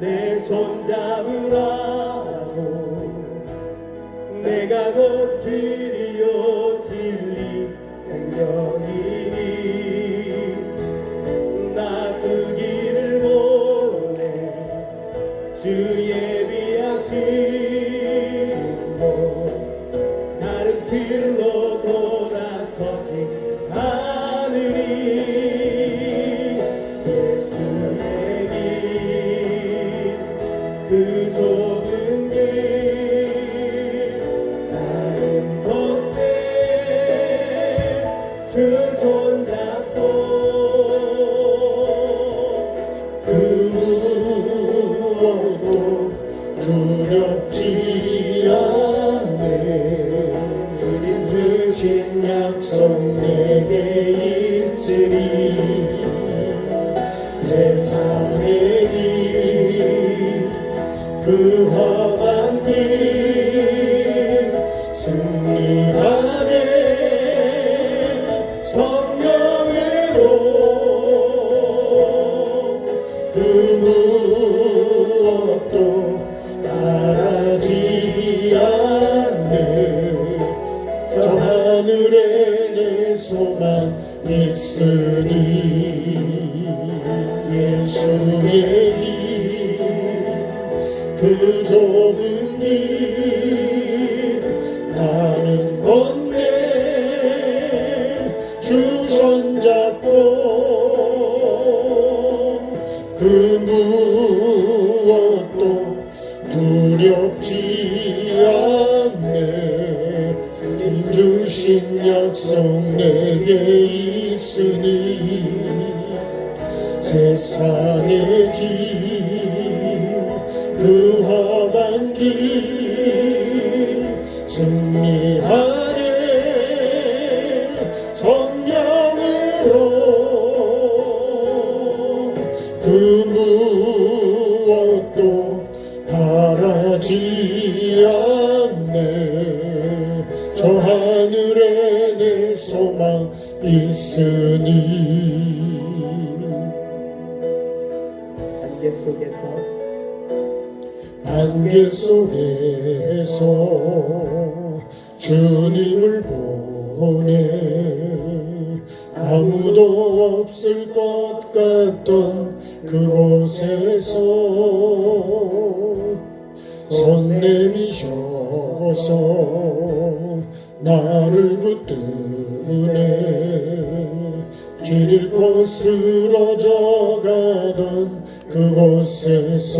내 손 잡으라고. 내가 곧 길이요 진리 생명이니 나 그 길을 보내 주 예비하시고 다른 길로 돌아서지 않으리. 예수의 길 그 좁은 길 나는 걷네 주 손잡고. 그 무엇도 두렵지 않네. 주님 주신 약속 내게 있으리. 세상의 길 그 험한 길 승리하네. 성령으로 그 무엇도 바라지 않네. 저 하늘에 내 소망 있으니 예수의 길 그 좁은 길 나는 걷네 주 손잡고. 그 무엇도 두렵지 않네. 주님 주신 약속 내게 있으니 세상의 길 그 험한 길 승리하네. 성령으로 그 무엇도 바라지 않네. 저 하늘에 내 소망 있으니. 안개 속에서 주님을 보내 아무도 없을 것 같던 그곳에서 손 내미셔서 나를 붙드네. 길 잃고 쓰러져 가던 그곳에서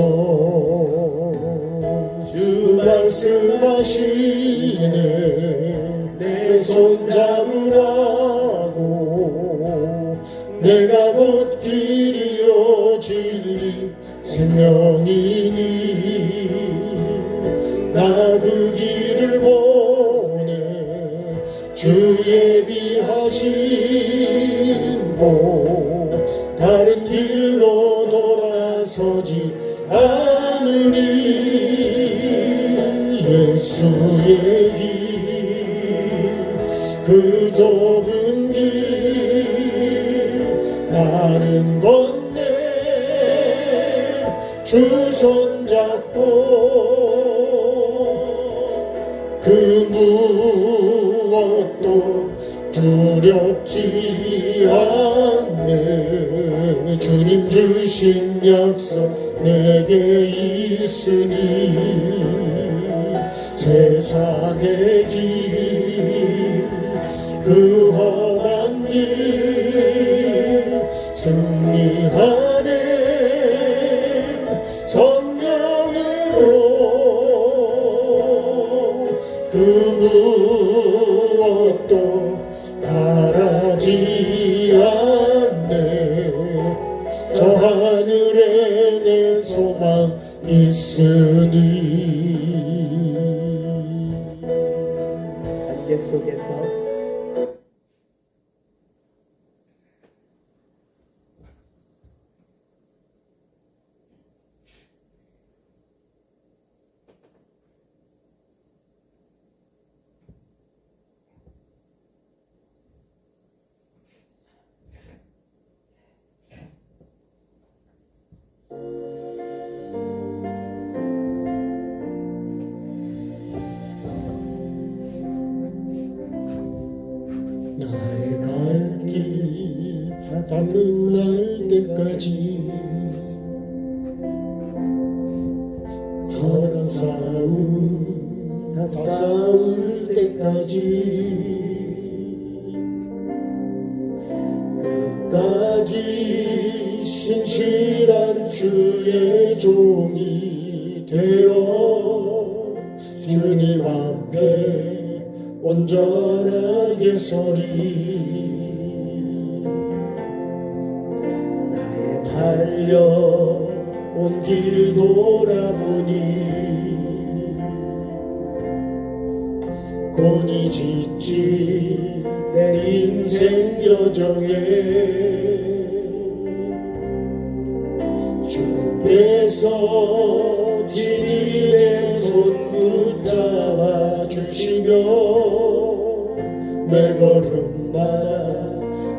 주 말씀하시네. 내 손 잡으라고. 내가 곧 길이요 진리 생명이니 나 그 길을 보내 주 예비하신 곳 다른 길로 돌아서지 않으리. 예수의 길 그 좁은 길 나는 걷네 주 손잡고. 그 무엇도 두렵지 않네. 주님 주신 약속 내게 있으니 세상의 길 그 험한 길 승리하네. 성령으로 그 무엇도 바라지 않네. 저 하늘에 내 소망 있으니. 안개 속에서 다 싸울 때까지 끝까지 신실한 주의 종이 되어 주님 앞에 온전하게 서리 나의 달려온 길 돌아보니 곤히 지친 내 인생 여정에 주께서 친히 내 손 붙잡아 주시며 매 걸음마다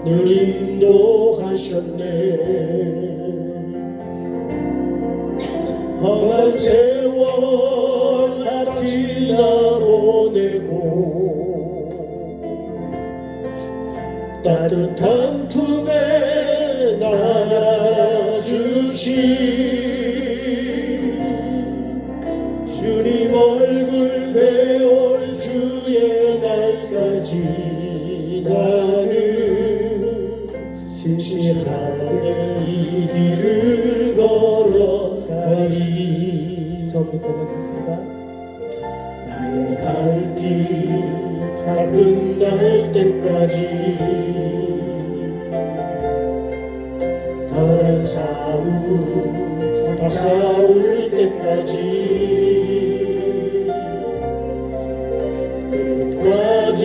늘 인도하셨네 험한 세월 다 지나보내고 따뜻한 품에 안아주신 주님 얼굴 배울 주의 날까지 나는 신실하게 이 길을 걸어가리 저부터 보겠습니다. 나의 갈 길 다 끝날 때까지 서른 싸움 다 싸울 때까지 끝까지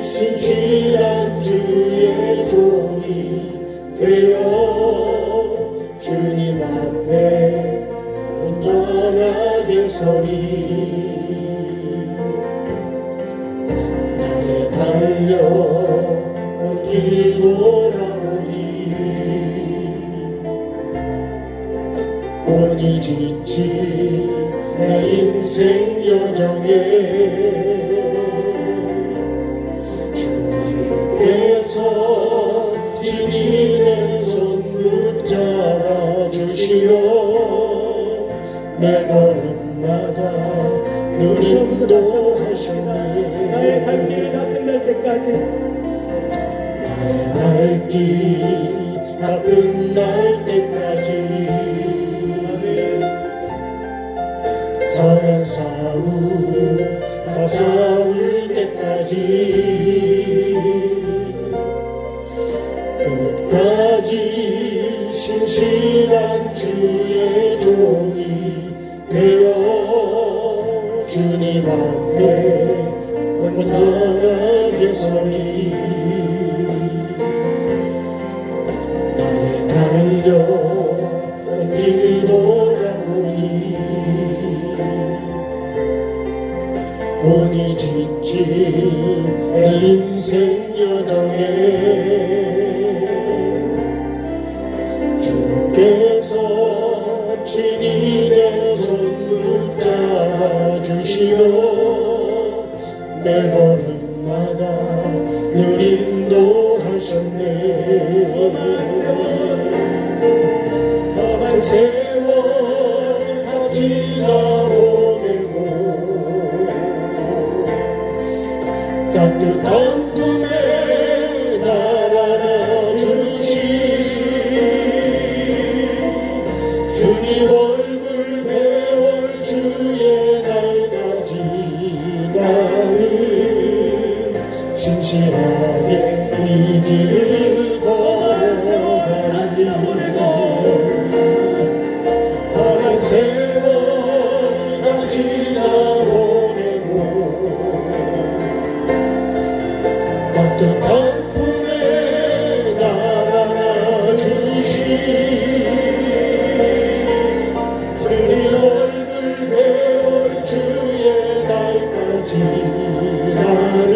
신실한 주의 종이 되어 주님 앞에 온전하게 서리 나의 달려온 길 돌아보니 곤히 지친 내 인생 여정에 주께서 친히 내 손 붙잡아 주시며 매 걸음마다 늘 인도하셨네 나의 갈 길 다 끝날 때까지 나의 갈 길 다 끝날 때까지 서는 싸움 다 싸울 때까지 끝까지 신실한 주의 종이 되어 주님 앞에 온전하게 서리 나의 달려온 길 돌아보니 곤히 지친 내 인생 여정에 주께서 친히 내 손 붙잡아 주시며 매 걸음마다 늘 인도하셨네 험한 세월 다 지나보내고 따뜻한 품에 날 안아주신 주님 얼굴 배울 주의 날까지 나는 신실하게 이 길을 걸어가리 험한 세월 다 지나보내고 따뜻한 품에 날 안아주신 주님 얼굴 배울 주의 날까지 나는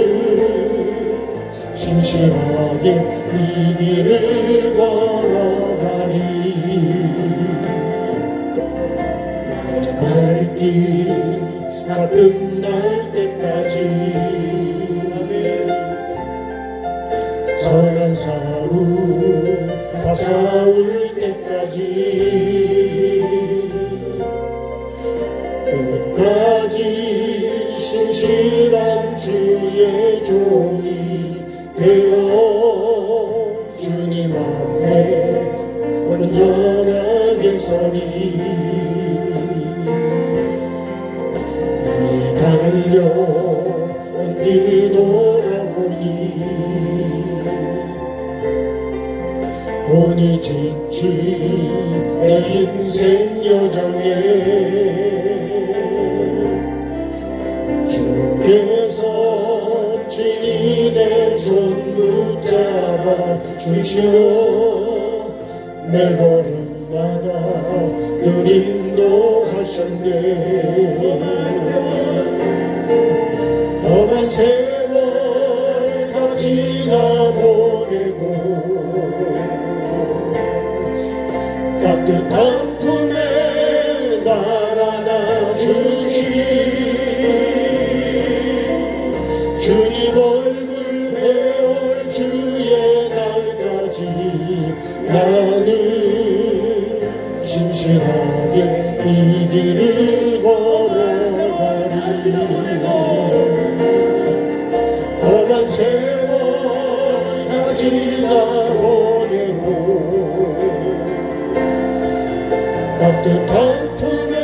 신실하게 이 길을 걸어가리 갈 길 다 끝날 때까지 선한 싸움 다 싸울 때까지 끝까지 종이 되어 주님 앞에 온전하게 서리 나의 달려온 길 보니 지친 내 인생 여정에 주께서 친히 내 손 붙잡아 주시며 내 걸음마다 늘 인도하셨네 험한 세월 다 지나보내고 따뜻한 품에 날 안아주시 주님 얼굴 배울 주의 날까지 나는 신실하게 이 길을 걸어가리 험한 세월 다 지나보내고 따뜻한 품에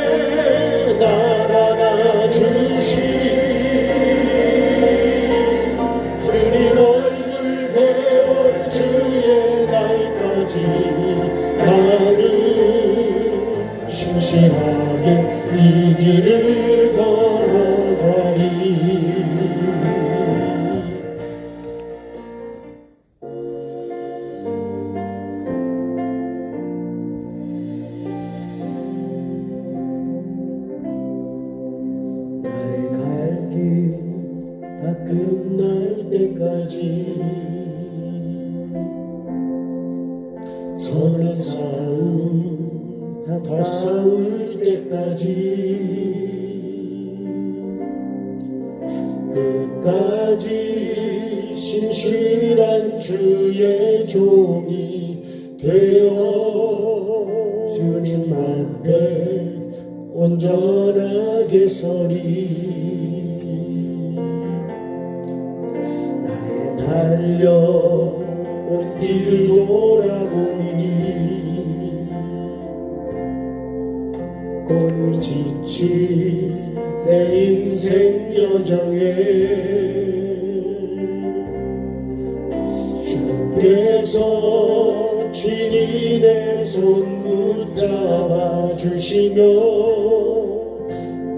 날 안아주시 주님 얼굴 배울 주의 날까지 나는 신실하게 이 길을 걸어가리 다 끝날 때까지 선한 싸움 다 싸울 때까지 끝까지 신실한 주의 종이 되어 주님 앞에 온전하게 서리 달려온 길 돌아보니 곧 지친 내 인생 여정에 주께서 친히 내 손 붙잡아 주시며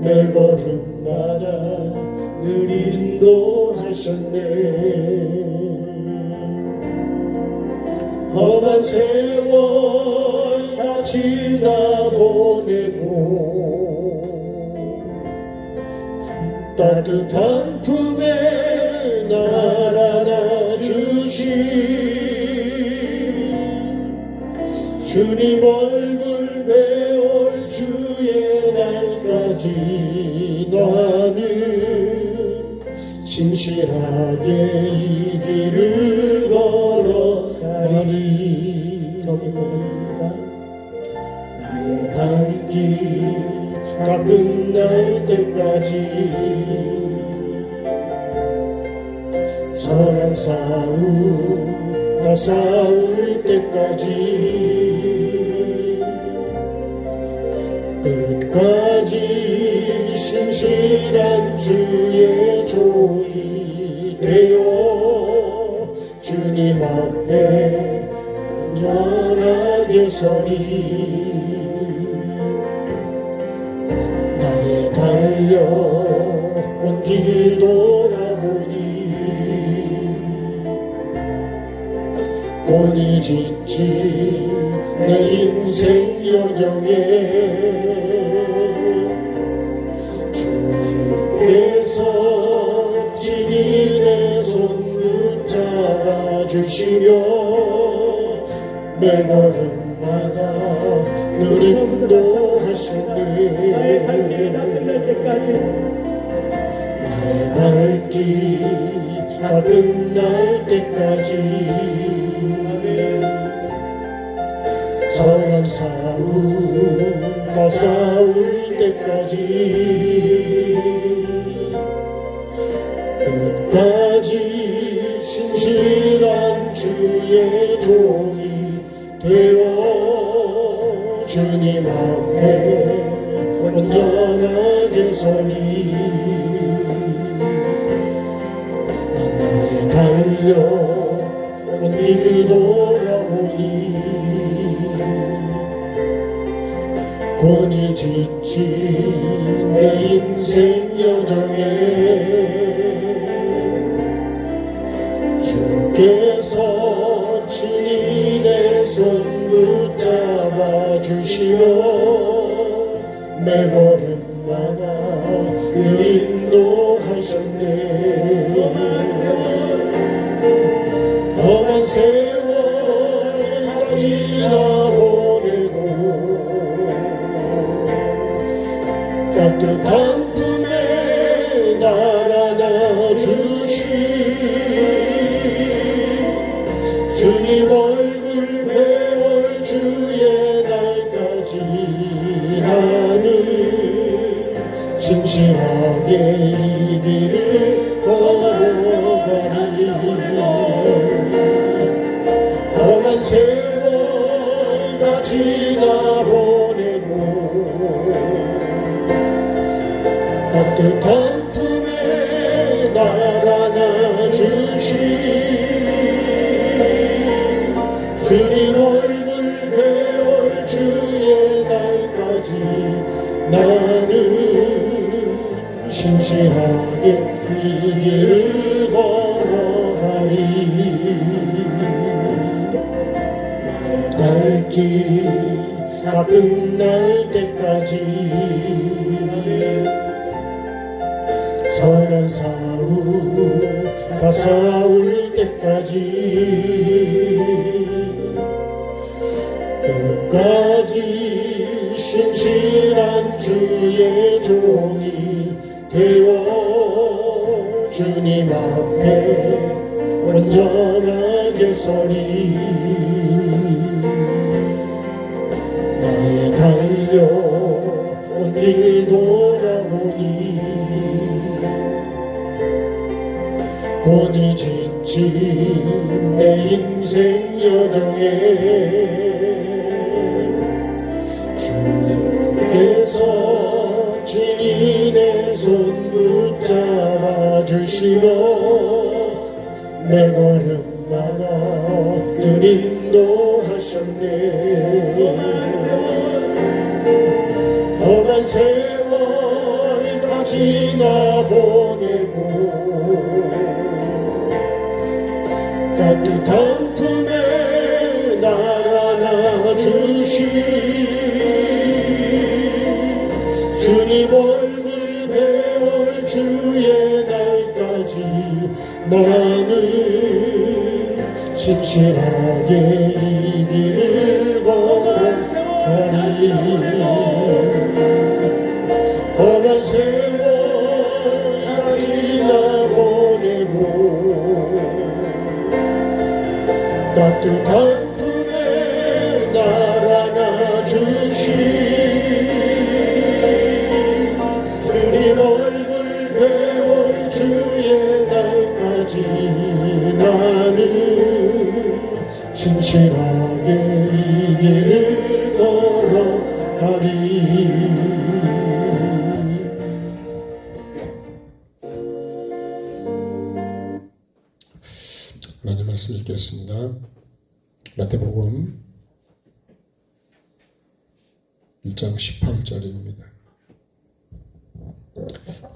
내 걸음마다 늘 인도하셨네 험한 세월 다 지나보내고 따뜻한 품에 날 안아주시 주님 얼굴 배울 주의 날까지 나는 신실하게 이 길을 걸어가리 나의 갈 길 다 끝날 때까지 선한 싸움 다 싸울 때까지 끝까지 신실한 주의 종이 되어 주님 앞에 온전하게 서리 나의 달려온 길 보니 지친 내 인생 여정에 주께서 친히 내 손 붙잡아 주시며 내 걸음마다 늘 인도하셨네 나의 갈 길이 다 끝날 때까지 나의 갈 길 다 끝날 때까지 선한 싸움 다 싸울 때까지 끝까지 앞에 온전하게 서리 나의 달려온 길 돌아보니 곤히 지친 내 인생 여정에 주께서 친히 내 손 붙잡아 주시며 매 걸음마다 늘 인도하셨네 험한 세월 다 지나보내고 따뜻한 품에 날 안아주시 주님 얼굴 배울 주의 날까지 나는 신실하게 이 길을 걸어가리 험한 세월 다 지나보내고 따뜻한 품에 날 안아주시 주님 얼굴 배울 주의 날까지 나는 신실하게 이 길을 걸어가리 날 기가 끝날 때까지 선한 싸움 다 싸울 때까지 끝까지 신실한 주의 종이 되어 주님 앞에 온전하게 서리 나의 달려온 길 돌아보니 곤히 지친 내 인생 여정에 주께서 친히 내 손 붙잡아 주시며 내 걸음마다 늘 인도하셨네 험한 세월 다 지나보내고 따뜻한 품에 날 안아주시 주님 얼굴 배울 주의 날까지 나는 신실하게 이 길을 걸어가리 험한 세월 다 지나보내고 따뜻한 품에 날 안아주시 주님 얼굴 배울 주의 날까지 나는 신실하게 이 길을 걸어가리 하나님 말씀 읽겠습니다. 마태복음 1장 18절입니다.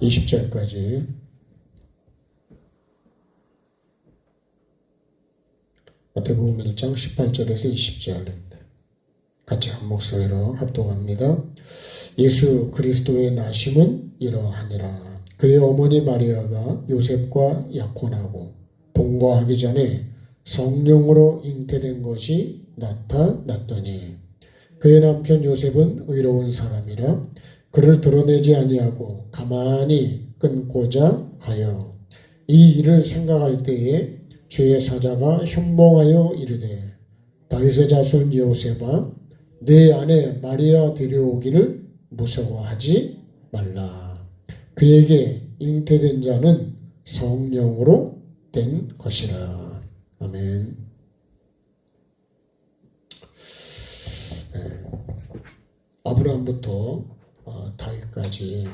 20절까지 마태복음 1장 18절에서 20절입니다. 같이 한 목소리로 합독합니다. 예수 그리스도의 나심은 이러하니라. 그의 어머니 마리아가 요셉과 약혼하고 동거하기 전에 성령으로 잉태된 것이 나타났더니 그의 남편 요셉은 의로운 사람이라 그를 드러내지 아니하고 가만히 끊고자 하여 이 일을 생각할 때에 주의 사자가 현몽하여 이르되 다윗의 자손 요셉아 내 아내 마리아 데려오기를 무서워하지 말라. 그에게 잉태된 자는 성령으로 된 것이라. 아멘. 아브라함부터 다윗까지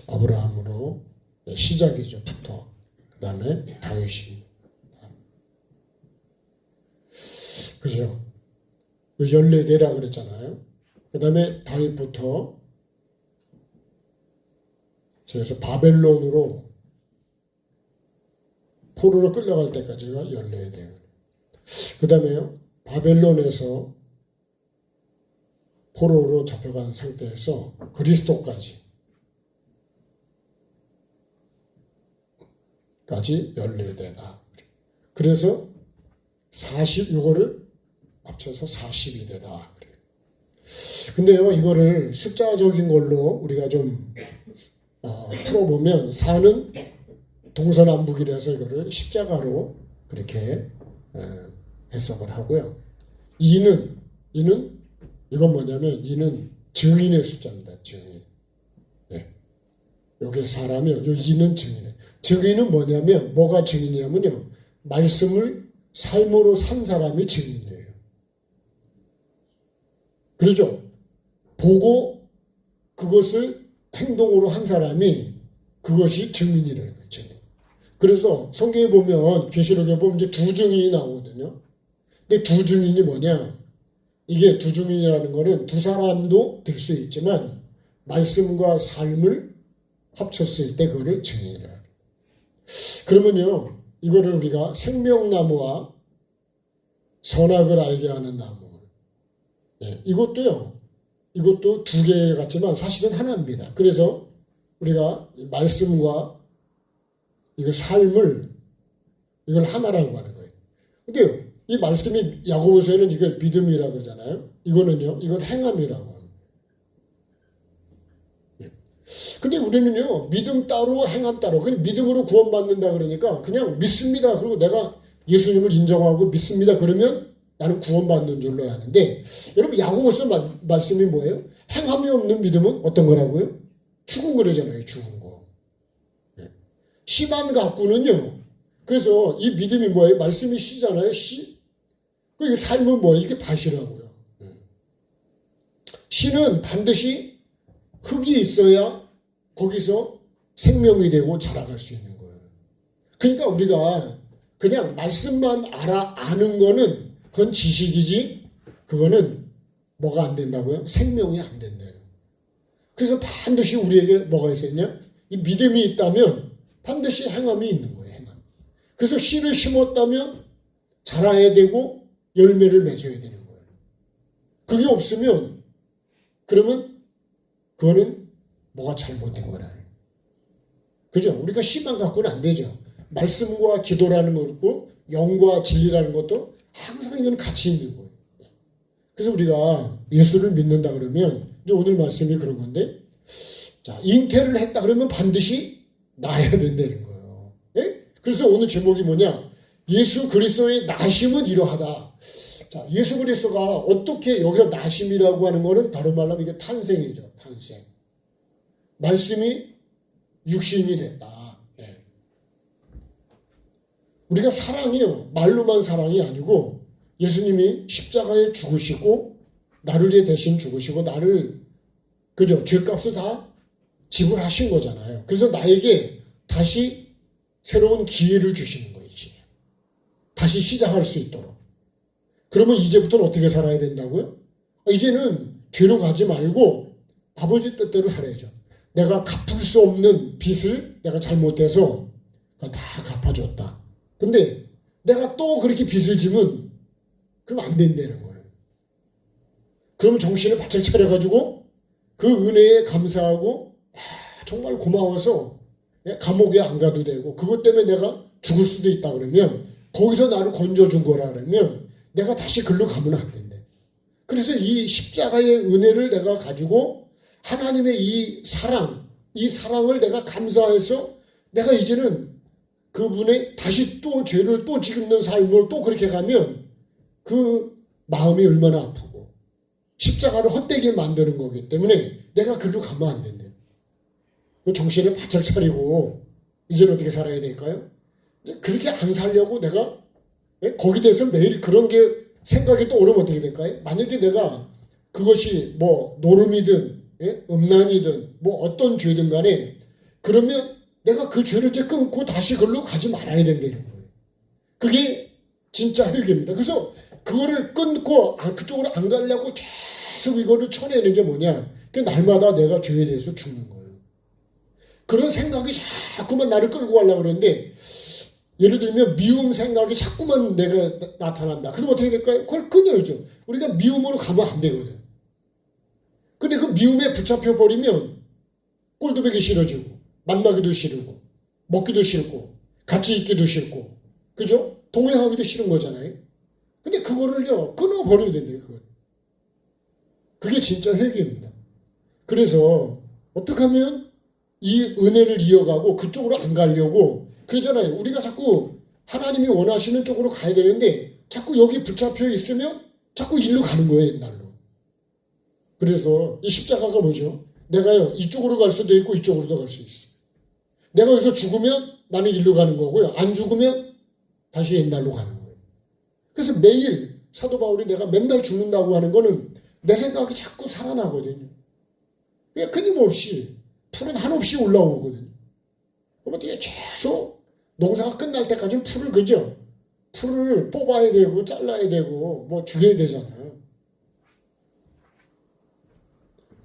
아브라함으로 시작이죠. 부터. 그 다음에 다윗이. 그죠? 14대라 그랬잖아요. 그 다음에 다윗부터 그래서 바벨론으로 포로로 끌려갈 때까지가 14대. 그 다음에요. 바벨론에서 포로로 잡혀간 상태에서 그리스도까지 14대다. 그래서 40, 이거를 합쳐서 42대다. 근데요, 이거를 숫자적인 걸로 우리가 좀 풀어보면 4는 동서남북이라서 이거를 십자가로 그렇게 해석을 하고요. 2는 이건 뭐냐면 2는 증인의 숫자입니다. 증인. 여기 사람이요. 이 2는 증인이에요. 증인은 뭐냐면 뭐가 증인이냐면요. 말씀을 삶으로 산 사람이 증인이에요. 그렇죠? 보고 그것을 행동으로 한 사람이 그것이 증인이라는 거예요. 증인. 그래서 성경에 보면 계시록에 보면 이제 두 증인이 나오거든요. 근데 두 증인이 뭐냐? 이게 두 증인이라는 거는 두 사람도 될 수 있지만 말씀과 삶을 합쳤을 때 그거를 증인이라 해요. 그러면요, 이거를 우리가 생명나무와 선악을 알게 하는 나무. 이것도 두 개 같지만 사실은 하나입니다. 그래서 우리가 말씀과 이거 삶을 이걸 하나라고 하는 거예요. 근데요, 이 말씀이 야고보서에는 이걸 믿음이라고 그러잖아요. 이건 행함이라고 하는 거예요. 근데 우리는요, 믿음 따로 행함 따로. 그냥 믿음으로 구원받는다 그러니까 그냥 믿습니다. 그리고 내가 예수님을 인정하고 믿습니다. 그러면 나는 구원받는 줄로 아는데, 여러분 야고보서 말씀이 뭐예요? 행함이 없는 믿음은 어떤 거라고요? 죽은 거래잖아요. 죽은 거. 씨만 갖고는요. 그래서 이 믿음이 뭐예요? 말씀이 씨잖아요. 씨. 그 삶은 뭐예요? 이게 밭이라고요. 씨는 반드시 흙이 있어야 거기서 생명이 되고 자라갈 수 있는 거예요. 그러니까 우리가 그냥 말씀만 아는 거는 그건 지식이지, 그거는 뭐가 안 된다고요? 생명이 안 된다는. 그래서 반드시 우리에게 뭐가 있었냐? 이 믿음이 있다면 반드시 행함이 있는 거예요. 행함. 그래서 씨를 심었다면 자라야 되고 열매를 맺어야 되는 거예요. 그게 없으면 그러면 그거는 뭐가 잘못된 거라. 그죠? 우리가 씨만 갖고는 안 되죠. 말씀과 기도라는 것도 영과 진리라는 것도 항상 이건 같이 있는 거예요. 그래서 우리가 예수를 믿는다 그러면 이제 오늘 말씀이 그런 건데, 자, 잉태를 했다 그러면 반드시 낳아야 된다는 거예요. 예? 그래서 오늘 제목이 뭐냐? 예수 그리스도의 나심은 이러하다. 자, 예수 그리스도가 어떻게, 여기서 나심이라고 하는 거는 다른 말로 하면 이게 탄생이죠. 탄생. 말씀이 육신이 됐다. 예. 우리가 사랑이요, 말로만 사랑이 아니고 예수님이 십자가에 죽으시고 나를 위해 대신 죽으시고 나를, 그죠? 죄값을 다 지불하신 거잖아요. 그래서 나에게 다시 새로운 기회를 주시는 거예요. 다시 시작할 수 있도록. 그러면 이제부터는 어떻게 살아야 된다고요? 이제는 죄로 가지 말고 아버지 뜻대로 살아야죠. 내가 갚을 수 없는 빚을 내가 잘못해서 그걸 다 갚아줬다. 근데 내가 또 그렇게 빚을 지면 그럼 안 된다는 거예요. 그러면 정신을 바짝 차려가지고 그 은혜에 감사하고 정말 고마워서 감옥에 안 가도 되고, 그것 때문에 내가 죽을 수도 있다 그러면 거기서 나를 건져준 거라 그러면 내가 다시 글로 가면 안 된대. 그래서 이 십자가의 은혜를 내가 가지고 하나님의 이 사랑을 내가 감사해서 내가 이제는 그분의 다시 또 죄를 또 짓는 삶을 또 그렇게 가면 그 마음이 얼마나 아프고 십자가를 헛되게 만드는 거기 때문에 내가 글로 가면 안 된대. 정신을 바짝 차리고 이제는 어떻게 살아야 될까요? 그렇게 안 살려고 내가 예? 거기에 대해서 매일 그런 게 생각이 떠오르면 어떻게 될까요? 만약에 내가 그것이 뭐 노름이든 예? 음란이든 뭐 어떤 죄든 간에 그러면 내가 그 죄를 이제 끊고 다시 그걸로 가지 말아야 된다는 거예요. 그게 진짜 회개입니다. 그래서 그거를 끊고 그쪽으로 안 가려고 계속 이거를 쳐내는 게 뭐냐? 그 날마다 내가 죄에 대해서 죽는 거예요. 그런 생각이 자꾸만 나를 끌고 가려고 그러는데 예를 들면 미움 생각이 자꾸만 내가 나타난다. 그럼 어떻게 될까요? 그걸 끊어야죠. 우리가 미움으로 가면 안 되거든. 근데 그 미움에 붙잡혀 버리면 꼴도 보기 싫어지고 만나기도 싫고 먹기도 싫고 같이 있기도 싫고 그죠? 동행하기도 싫은 거잖아요. 근데 그거를요 끊어버려야 된대요. 그게 진짜 회개입니다. 그래서 어떻게 하면 이 은혜를 이어가고 그쪽으로 안 가려고 그러잖아요. 우리가 자꾸 하나님이 원하시는 쪽으로 가야 되는데 자꾸 여기 붙잡혀 있으면 자꾸 일로 가는 거예요. 옛날로. 그래서 이 십자가가 뭐죠? 내가요 이쪽으로 갈 수도 있고 이쪽으로도 갈 수 있어요. 내가 여기서 죽으면 나는 일로 가는 거고요. 안 죽으면 다시 옛날로 가는 거예요. 그래서 매일 사도 바울이 내가 맨날 죽는다고 하는 거는 내 생각이 자꾸 살아나거든요. 그냥 끊임없이 풀은 한없이 올라오거든요. 그럼 어떻게 계속 농사가 끝날 때까지는 풀을 그죠? 풀을 뽑아야 되고 잘라야 되고 뭐 죽여야 되잖아요.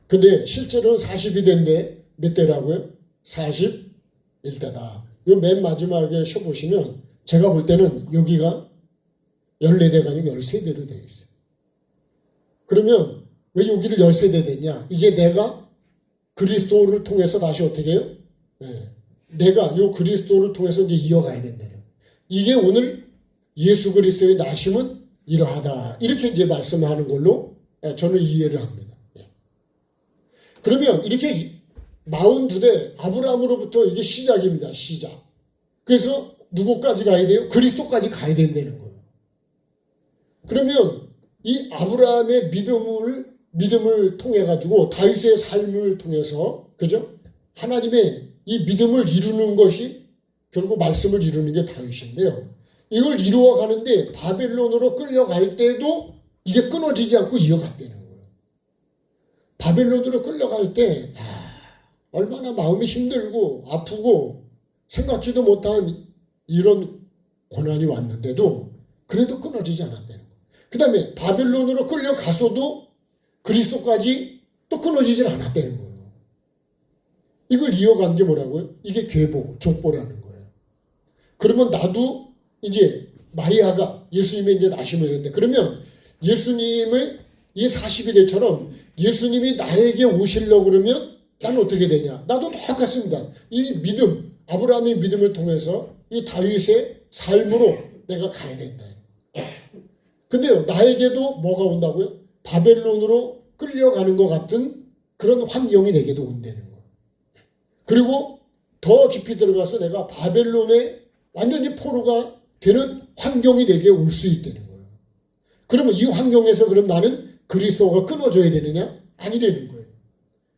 근데 실제로는 40이 몇 대라고요? 41대다. 요 맨 마지막에 쉬어보시면 제가 볼 때는 여기가 14대가 아니고 13대로 되어 있어요. 그러면 왜 여기를 13대 됐냐? 이제 내가 그리스도를 통해서 다시 어떻게 해요? 네. 내가 요 그리스도를 통해서 이제 이어가야 된다는. 이게 오늘 예수 그리스도의 나심은 이러하다. 이렇게 이제 말씀하는 걸로 저는 이해를 합니다. 그러면 이렇게 42대 아브라함으로부터 이게 시작입니다. 시작. 그래서 누구까지 가야 돼요? 그리스도까지 가야 된다는 거예요. 그러면 이 아브라함의 믿음을 통해 가지고 다윗의 삶을 통해서 그죠? 하나님의 이 믿음을 이루는 것이 결국 말씀을 이루는 게 다윗인데요. 이걸 이루어 가는데 바벨론으로 끌려갈 때도 이게 끊어지지 않고 이어갔다는 거예요. 바벨론으로 끌려갈 때 얼마나 마음이 힘들고 아프고 생각지도 못한 이런 고난이 왔는데도 그래도 끊어지지 않았다는 거예요. 그 다음에 바벨론으로 끌려가서도 그리스도까지 또 끊어지질 않았다는 거예요. 이걸 이어간 게 뭐라고요? 이게 계보, 족보라는 거예요. 그러면 나도 이제 마리아가 예수님의 이제 나심을 했는데 그러면 예수님의 이 40일에처럼 예수님이 나에게 오시려고 그러면 나는 어떻게 되냐? 나도 똑같습니다. 이 믿음, 아브라함의 믿음을 통해서 이 다윗의 삶으로 내가 가야 된다. 근데요, 나에게도 뭐가 온다고요? 바벨론으로 끌려가는 것 같은 그런 환경이 내게도 온다는 거예요. 그리고 더 깊이 들어가서 내가 바벨론에 완전히 포로가 되는 환경이 내게 올 수 있다는 거예요. 그러면 이 환경에서 그럼 나는 그리스도가 끊어져야 되느냐? 아니라는 거예요.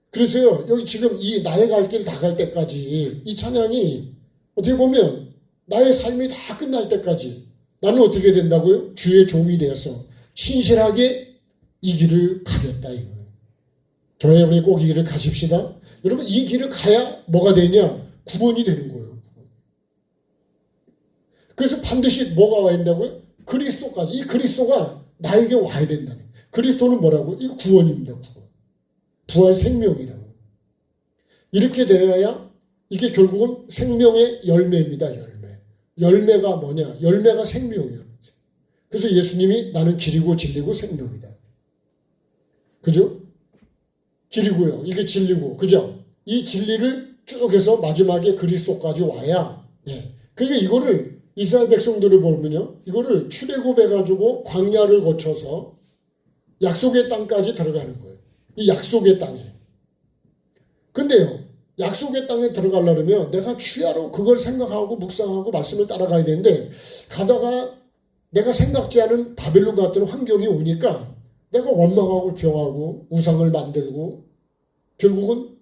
그래서요, 여기 지금 이 나의 갈 길 다 갈 때까지 이 찬양이 어떻게 보면 나의 삶이 다 끝날 때까지 나는 어떻게 된다고요? 주의 종이 되어서 신실하게 이 길을 가겠다 이거예요. 저와 여러분이 꼭 이 길을 가십시다. 여러분 이 길을 가야 뭐가 되냐? 구원이 되는 거예요. 그래서 반드시 뭐가 와야 된다고요? 그리스도까지. 이 그리스도가 나에게 와야 된다는. 그리스도는 뭐라고? 이 구원입니다. 구원. 부활 생명이라고. 이렇게 되어야 이게 결국은 생명의 열매입니다. 열매. 열매가 뭐냐? 열매가 생명이에요. 그래서 예수님이 나는 길이고 진리고 생명이다. 그죠? 길이고요. 이게 진리고. 그죠? 이 진리를 쭉 해서 마지막에 그리스도까지 와야 그러니까 이거를 이스라엘 백성들을 보면요. 이거를 출애굽해가지고 광야를 거쳐서 약속의 땅까지 들어가는 거예요. 이 약속의 땅에. 근데요. 약속의 땅에 들어가려면 내가 취하로 그걸 생각하고 묵상하고 말씀을 따라가야 되는데 가다가 내가 생각지 않은 바벨론 같은 환경이 오니까 내가 원망하고 병하고 우상을 만들고 결국은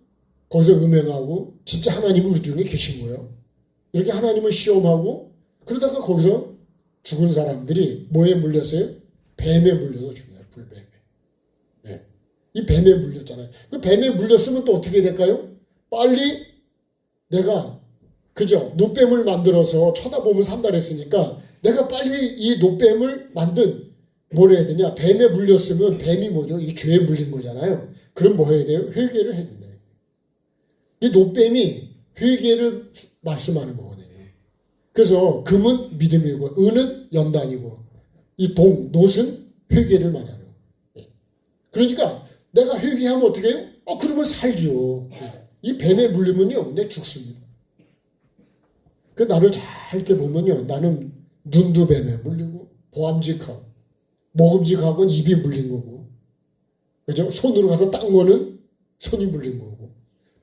거기서 음행하고 진짜 하나님은 우리 중에 계신 거예요. 이렇게 하나님을 시험하고 그러다가 거기서 죽은 사람들이 뭐에 물렸어요? 뱀에 물려서 죽어요. 불뱀에. 네. 이 뱀에 물렸잖아요. 그 뱀에 물렸으면 또 어떻게 될까요? 빨리 내가 그죠? 노뱀을 만들어서 쳐다보면 산다 그랬으니까 내가 빨리 이 노뱀을 만든 뭘 해야 되냐? 뱀에 물렸으면 뱀이 뭐죠? 이 죄에 물린 거잖아요. 그럼 뭐 해야 돼요? 회개를 해야 된다. 이 노뱀이 회개를 말씀하는 거거든요. 그래서 금은 믿음이고 은은 연단이고 이 노는 회개를 말하는 거예요. 그러니까 내가 회개하면 어떻게 해요? 그러면 살죠. 이 뱀에 물리면요, 내 죽습니다. 그 나를 잘 이렇게 보면요, 나는 눈도 뱀에 물리고 보암직하고 먹음직하고는 입이 물린 거고, 그죠? 손으로 가서 딴 거는 손이 물린 거고,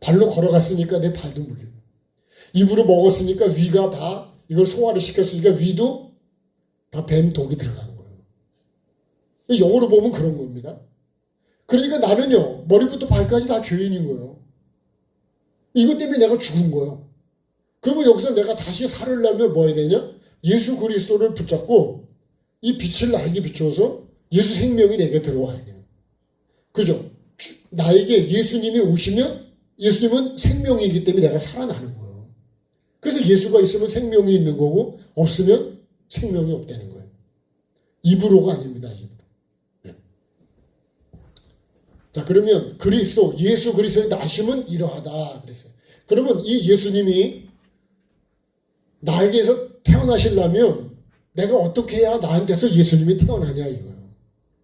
발로 걸어갔으니까 내 발도 물리고, 입으로 먹었으니까 위가 다 이걸 소화를 시켰으니까 위도 다 뱀 독이 들어간 거예요. 영어로 보면 그런 겁니다. 그러니까 나는요, 머리부터 발까지 다 죄인인 거예요. 이것 때문에 내가 죽은 거예요. 그러면 여기서 내가 다시 살으려면 뭐 해야 되냐? 예수 그리스도를 붙잡고 이 빛을 나에게 비춰서 예수 생명이 내게 들어와야 돼요. 그죠? 나에게 예수님이 오시면 예수님은 생명이기 때문에 내가 살아나는 거예요. 그래서 예수가 있으면 생명이 있는 거고 없으면 생명이 없다는 거예요. 입으로가 아닙니다. 입으로. 네. 자, 그러면 예수 그리스도의 나심은 이러하다 그랬어요. 그러면 이 예수님이 나에게서 태어나시려면 내가 어떻게 해야 나한테서 예수님이 태어나냐 이거예요.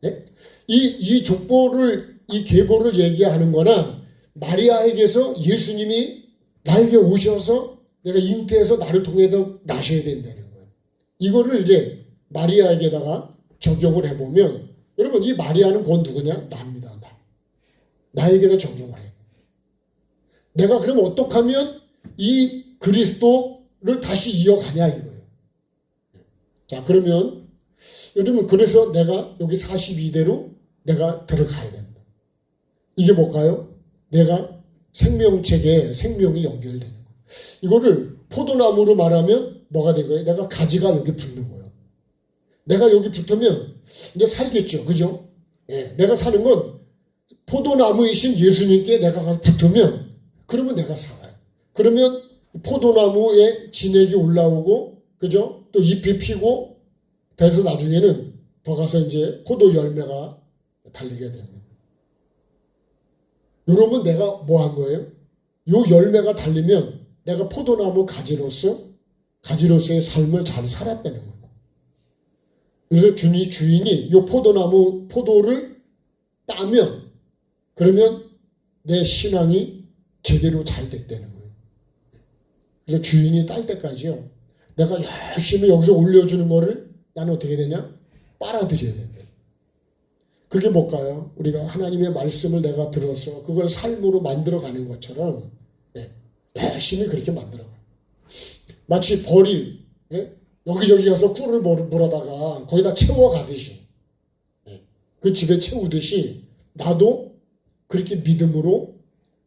네? 이 족보를 이 계보를 얘기하는 거나 마리아에게서 예수님이 나에게 오셔서 내가 잉태해서 나를 통해서 나셔야 된다는 거예요. 이거를 이제 마리아에게다가 적용을 해보면 여러분 이 마리아는 곧 누구냐? 나입니다. 나에게도 적용을 해요. 내가 그럼 어떻게 하면 이 그리스도를 다시 이어가냐 이거예요. 자, 그러면 요즘은 그래서 내가 여기 42대로 내가 들어가야 된다. 이게 뭘까요? 내가 생명책에 생명이 연결되는 거예요. 이거를 포도나무로 말하면 뭐가 된 거예요? 내가 가지가 여기 붙는 거예요. 내가 여기 붙으면 이제 살겠죠. 그죠? 예, 내가 사는 건 포도나무이신 예수님께 내가 가서 붙으면 그러면 내가 살아요. 그러면 포도나무에 진액이 올라오고 그죠? 또 잎이 피고 그래서 나중에는 더 가서 이제 포도 열매가 달리게 됩니다. 이러면 내가 뭐 한 거예요? 요 열매가 달리면 내가 포도나무 가지로서의 삶을 잘 살았다는 거예요. 그래서 주인이 요 포도를 따면 그러면 내 신앙이 제대로 잘 됐다는 거예요. 그래서 주인이 딸 때까지요. 내가 열심히 여기서 올려주는 거를 나는 어떻게 되냐? 빨아들여야 된다. 그게 뭘까요? 우리가 하나님의 말씀을 내가 들어서 그걸 삶으로 만들어가는 것처럼 열심히 그렇게 만들어가요. 마치 벌이 여기저기 가서 꿀을 몰아다가 거기다 채워가듯이 그 집에 채우듯이 나도 그렇게 믿음으로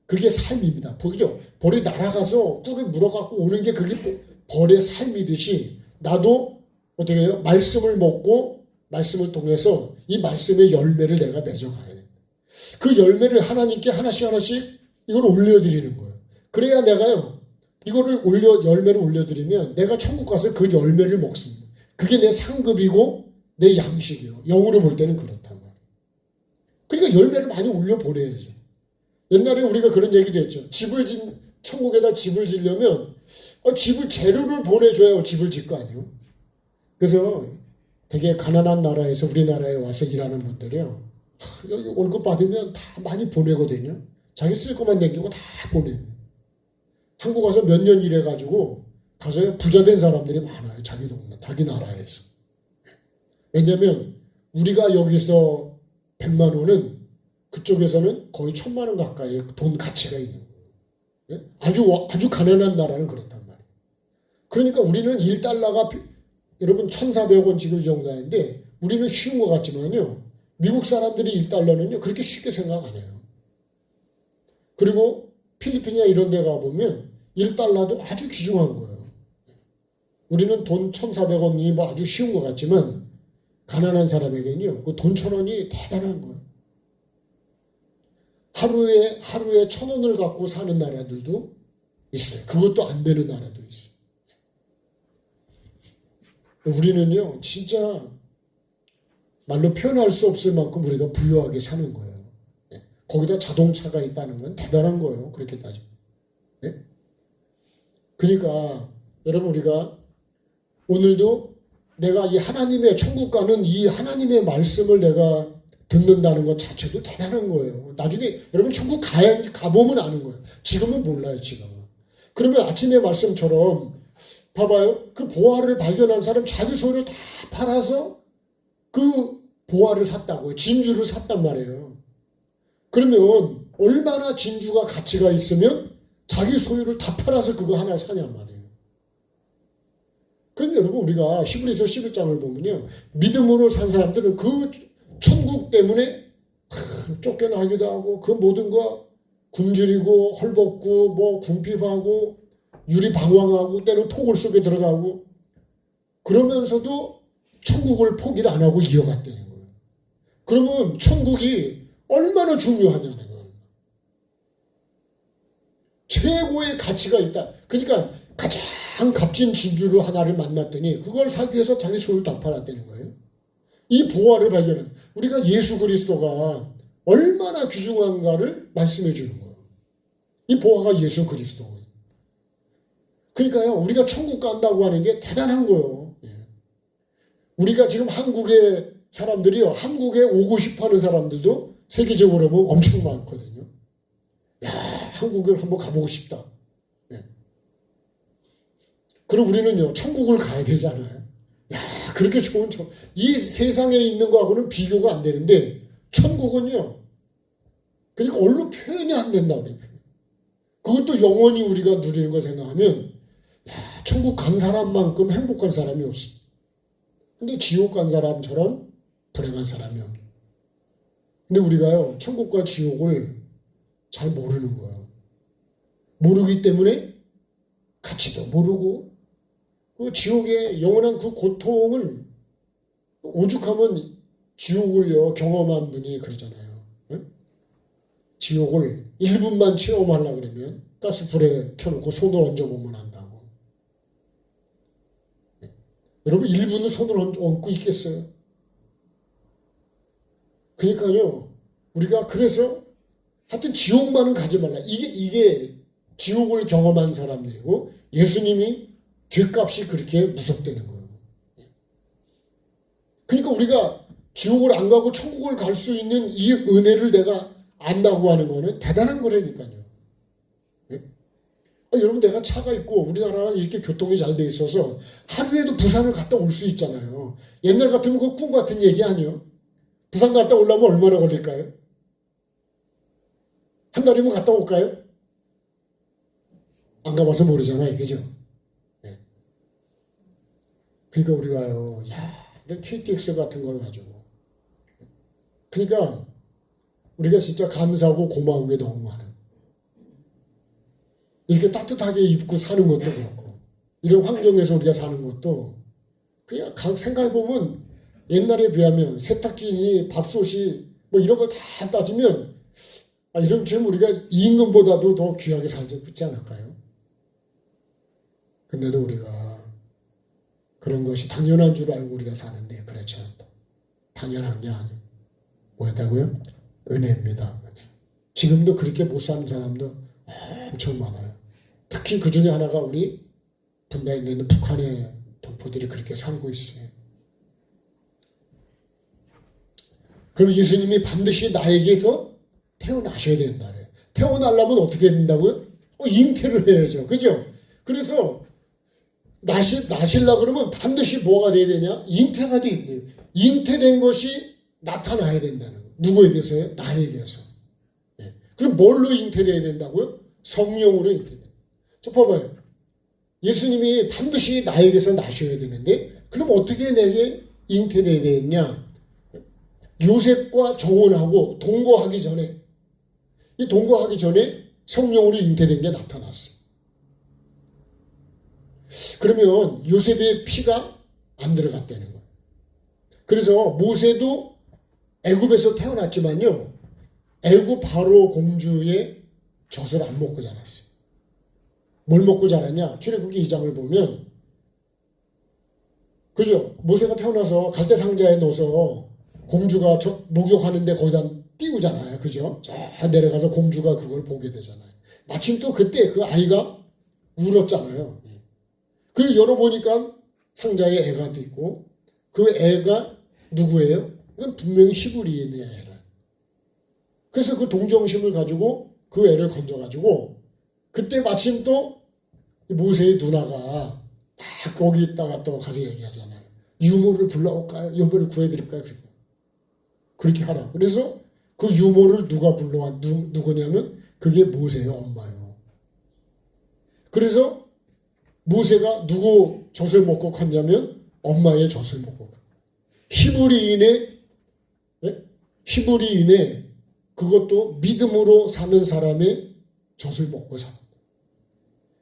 그게 삶입니다. 보이죠? 벌이 날아가서 꿀을 물어갖고 오는 게 그게 벌의 삶이듯이 나도 어떻게 해요? 말씀을 먹고 말씀을 통해서 이 말씀의 열매를 내가 맺어가야 된다. 그 열매를 하나님께 하나씩 이걸 올려드리는 거예요. 그래야 내가요. 이거를 열매를 올려드리면 내가 천국 가서 그 열매를 먹습니다. 그게 내 상급이고 내 양식이에요. 영으로 볼 때는 그렇단 말이에요. 그러니까 열매를 많이 올려보내야죠. 옛날에 우리가 그런 얘기도 했죠. 천국에다 집을 지려면 재료를 보내줘야 집을 질 거 아니에요. 그래서 되게 가난한 나라에서 우리나라에 와서 일하는 분들이요. 여기 월급 받으면 다 많이 보내거든요. 자기 쓸 것만 남기고 다 보냅니다. 한국 와서 몇 년 일해가지고 가서 부자 된 사람들이 많아요. 자기 동네, 자기 나라에서. 왜냐면 우리가 여기서 100만 원은 그쪽에서는 거의 1000만 원 가까이 돈 가치가 있는 거예요. 아주 가난한 나라는 그렇단 말이에요. 그러니까 우리는 1달러가 여러분 1,400원 지금 정도 하는데 우리는 쉬운 것 같지만요. 미국 사람들이 1달러는요. 그렇게 쉽게 생각 안 해요. 그리고 필리핀이나 이런 데 가보면 1달러도 아주 귀중한 거예요. 우리는 돈 1,400원이 뭐 아주 쉬운 것 같지만 가난한 사람에게는요, 그 돈 1,000원이 대단한 거예요. 하루에 1,000원을 갖고 사는 나라들도 있어요. 그것도 안 되는 나라도 있어요. 우리는요, 진짜 말로 표현할 수 없을 만큼 우리가 부유하게 사는 거예요. 거기다 자동차가 있다는 건 대단한 거예요. 그렇게 따지면. 그러니까 여러분, 우리가 오늘도 내가 이 하나님의 천국 가는 이 하나님의 말씀을 내가 듣는다는 것 자체도 대단한 거예요. 나중에 여러분 천국 가보면 아는 거예요. 지금은 몰라요, 지금은. 그러면 아침의 말씀처럼 봐봐요. 그 보화를 발견한 사람 자기 소유를 다 팔아서 그 보화를 샀다고요. 진주를 샀단 말이에요. 그러면 얼마나 진주가 가치가 있으면 자기 소유를 다 팔아서 그거 하나 사냔 말이에요. 그럼 여러분, 우리가 히브리서 11장을 보면요, 믿음으로 산 사람들은 그 천국 때문에 쫓겨나기도 하고 그 모든 거 굶주리고 헐벗고 뭐 궁핍하고 유리방황하고 때는 토굴 속에 들어가고 그러면서도 천국을 포기를 안 하고 이어갔다는 거예요. 그러면 천국이 얼마나 중요하냐는 거예요. 최고의 가치가 있다. 그러니까 가장 값진 진주를 하나를 만났더니 그걸 사기 위해서 자기 소유를 다 팔았다는 거예요. 이 보화를 발견한 우리가 예수 그리스도가 얼마나 귀중한가를 말씀해 주는 거예요. 이 보화가 예수 그리스도예요. 그러니까요, 우리가 천국 간다고 하는 게 대단한 거예요. 우리가 지금 한국의 사람들이요, 한국에 오고 싶어 하는 사람들도 세계적으로 보면 엄청 많거든요. 야, 한국을 한번 가보고 싶다. 그럼 우리는요, 천국을 가야 되잖아요. 야, 그렇게 좋은 이 세상에 있는 거하고는 비교가 안 되는데, 천국은요, 그러니까 얼로 표현이 안 된다고 그래요. 그것도 영원히 우리가 누리는 거 생각하면, 야, 천국 간 사람만큼 행복한 사람이 없어. 근데 지옥 간 사람처럼 불행한 사람이 없네. 근데 우리가요, 천국과 지옥을 잘 모르는 거예요. 모르기 때문에 가치도 모르고, 그 지옥의 영원한 그 고통을 오죽하면 지옥을요 경험한 분이 그러잖아요. 응? 지옥을 1분만 체험하려고 그러면 가스불에 켜놓고 손을 얹어보면 안다고. 여러분 1분은 손을 얹고 있겠어요? 그러니까요, 우리가 그래서 하여튼 지옥만은 가지 말라. 이게 지옥을 경험한 사람들이고 예수님이 죄값이 그렇게 무섭다는 거예요. 그러니까 우리가 지옥을 안 가고 천국을 갈 수 있는 이 은혜를 내가 안다고 하는 거는 대단한 거라니까요. 여러분, 내가 차가 있고 우리나라가 이렇게 교통이 잘 돼 있어서 하루에도 부산을 갔다 올 수 있잖아요. 옛날 같으면 그 꿈 같은 얘기 아니에요? 부산 갔다 오려면 얼마나 걸릴까요? 한 달이면 갔다 올까요? 안 가봐서 모르잖아요. 그죠? 그러니까 우리가요, 이런 KTX 같은 걸 가지고. 그러니까 우리가 진짜 감사하고 고마운 게 너무 많아요. 이렇게 따뜻하게 입고 사는 것도 그렇고, 이런 환경에서 우리가 사는 것도, 그냥 생각해보면 옛날에 비하면 세탁기니 밥솥이 뭐 이런 걸 다 따지면, 이런 지금 우리가 임금보다도 더 귀하게 살지 않을까요? 근데도 우리가 그런 것이 당연한 줄 알고 우리가 사는데 그렇지 않다. 당연한 게 아니에요. 뭐였다고요? 은혜입니다. 은혜. 지금도 그렇게 못 사는 사람도 엄청 많아요. 특히 그 중에 하나가 우리 분당에 있는 북한의 동포들이 그렇게 살고 있어요. 그럼 예수님이 반드시 나에게서 태어나셔야 된다. 태어나려면 어떻게 된다고요? 잉태를 해야죠. 그죠? 그래서 나시려고 그러면 반드시 뭐가 돼야 되냐? 잉태가 돼야 돼요. 잉태된 것이 나타나야 된다는 거예요. 누구에게서요? 나에게서. 그럼 뭘로 잉태돼야 된다고요? 성령으로 잉태돼요. 자, 봐봐요. 예수님이 반드시 나에게서 나셔야 되는데 그럼 어떻게 내게 잉태돼야 되겠냐? 요셉과 정혼하고 동거하기 전에, 이 동거하기 전에 성령으로 잉태된 게 나타났어요. 그러면 요셉의 피가 안 들어갔다는 거예요. 그래서 모세도 애굽에서 태어났지만요, 애굽 바로 공주의 젖을 안 먹고 자랐어요. 뭘 먹고 자랐냐? 출애굽기 2장을 보면, 그죠? 모세가 태어나서 갈대 상자에 넣어서 공주가 목욕하는데 거기다 띄우잖아요. 그죠? 쫙 내려가서 공주가 그걸 보게 되잖아요. 마침 또 그때 그 아이가 울었잖아요. 그리고 열어보니까 상자에 애가 있고, 그 애가 누구예요? 이건 분명히 히브리인의 애라. 그래서 그 동정심을 가지고 그 애를 건져가지고, 그때 마침 또 모세의 누나가 딱 거기 있다가 또 가서 얘기하잖아요. 유모를 불러올까요? 유모를 구해드릴까요? 그렇게 하라. 그래서 그 유모를 누가 불러와, 누구냐면 그게 모세의 엄마예요. 그래서 모세가 누구 젖을 먹고 컸냐면 엄마의 젖을 먹고 컸어요. 히브리인의 그것도 믿음으로 사는 사람의 젖을 먹고 살았다.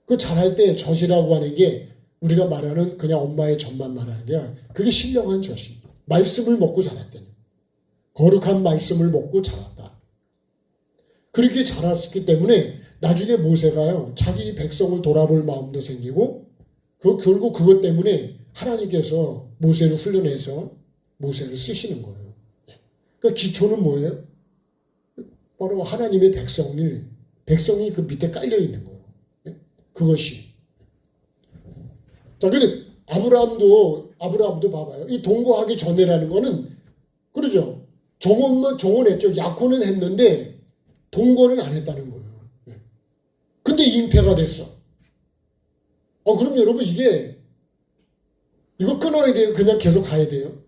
그 자랄 때 젖이라고 하는 게 우리가 말하는 그냥 엄마의 젖만 말하는 게 아니라 그게 신령한 젖입니다. 말씀을 먹고 자랐다는 거예요. 거룩한 말씀을 먹고 자랐다. 그렇게 자랐기 때문에 나중에 모세가요, 자기 백성을 돌아볼 마음도 생기고, 결국 그것 때문에 하나님께서 모세를 훈련해서 모세를 쓰시는 거예요. 그러니까 기초는 뭐예요? 바로 하나님의 백성이 그 밑에 깔려 있는 거예요. 그것이. 자, 근데 아브라함도 봐봐요. 이 동거하기 전에라는 거는, 그러죠. 정혼했죠. 약혼은 했는데 동거는 안 했다는 거예요. 근데 잉태가 됐어. 그럼 여러분 이거 끊어야 돼요? 그냥 계속 가야 돼요?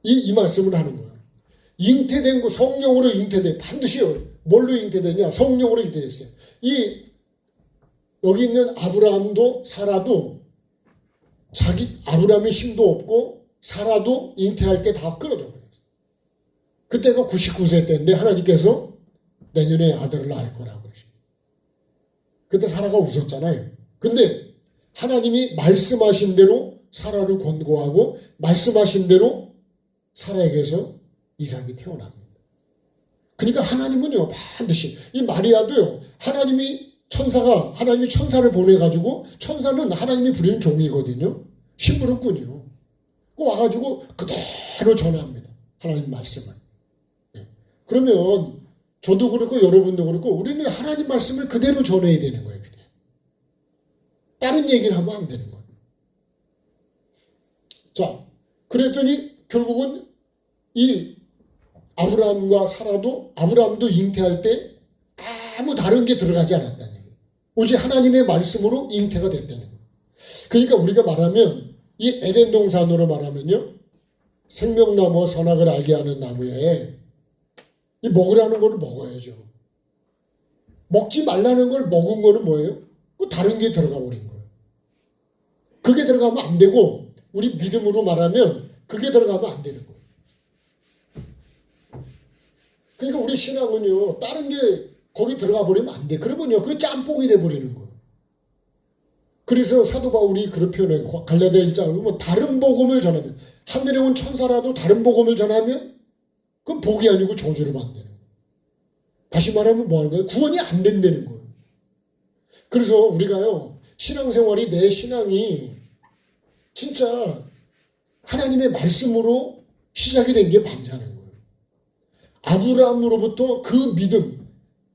이 말씀을 하는 거예요. 잉태된 거, 성령으로 잉태돼. 반드시요. 뭘로 잉태되냐? 성령으로 잉태됐어요. 여기 있는 아브라함도 사라도 아브라함의 힘도 없고 사라도 잉태할 때 다 끊어져 버렸어요. 그때가 99세 때인데 하나님께서 내년에 아들을 낳을 거라고 그러십니다. 그때 사라가 웃었잖아요. 근데 하나님이 말씀하신 대로 사라를 권고하고 말씀하신 대로 사라에게서 이삭이 태어납니다. 그러니까 하나님은요, 반드시 이 마리아도요, 하나님이 천사를 보내가지고, 천사는 하나님이 부리는 종이거든요. 심부름꾼이요. 와가지고 그대로 전합니다. 하나님 말씀을. 그러면 저도 그렇고 여러분도 그렇고 우리는 하나님 말씀을 그대로 전해야 되는 거예요. 그냥. 다른 얘기를 하면 안 되는 거예요. 자, 그랬더니 결국은 이 아브라함과 사라도, 아브라함도 잉태할 때 아무 다른 게 들어가지 않았다는 얘기예요. 오직 하나님의 말씀으로 잉태가 됐다는 거예요. 그러니까 우리가 말하면 이 에덴 동산으로 말하면요, 생명나무와 선악을 알게 하는 나무에 이 먹으라는 걸 먹어야죠. 먹지 말라는 걸 먹은 거는 뭐예요? 그 다른 게 들어가 버린 거예요. 그게 들어가면 안 되고, 우리 믿음으로 말하면 그게 들어가면 안 되는 거예요. 그러니까 우리 신앙은요, 다른 게 거기 들어가 버리면 안 돼. 그러면요, 그 짬뽕이 돼 버리는 거예요. 그래서 사도 바울이 그런 표현을 갈라디아 1장을 보면 다른 복음을 전하면, 하늘에 온 천사라도 다른 복음을 전하면 그건 복이 아니고 저주를 만드는 거예요. 다시 말하면 뭐 하는 거예요? 구원이 안 된다는 거예요. 그래서 우리가요, 신앙생활이, 내 신앙이 진짜 하나님의 말씀으로 시작이 된 게 맞냐는 거예요. 아브라함으로부터 그 믿음,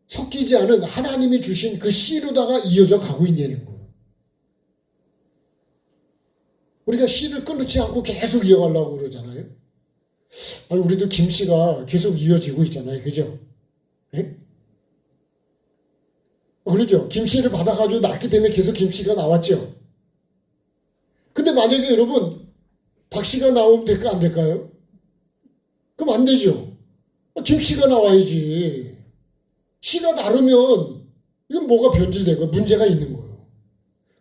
섞이지 않은 하나님이 주신 그 씨로다가 이어져 가고 있냐는 거예요. 우리가 씨를 끊지 않고 계속 이어가려고 그러잖아요. 아니, 우리도 김씨가 계속 이어지고 있잖아요. 그죠? 네? 그러죠? 김씨를 받아가지고 낳기 때문에 계속 김씨가 나왔죠. 근데 만약에 여러분, 박씨가 나오면 될까, 안 될까요? 그럼 안 되죠. 김씨가 나와야지. 씨가 나르면 이건 뭐가 변질되고 문제가 있는 거예요.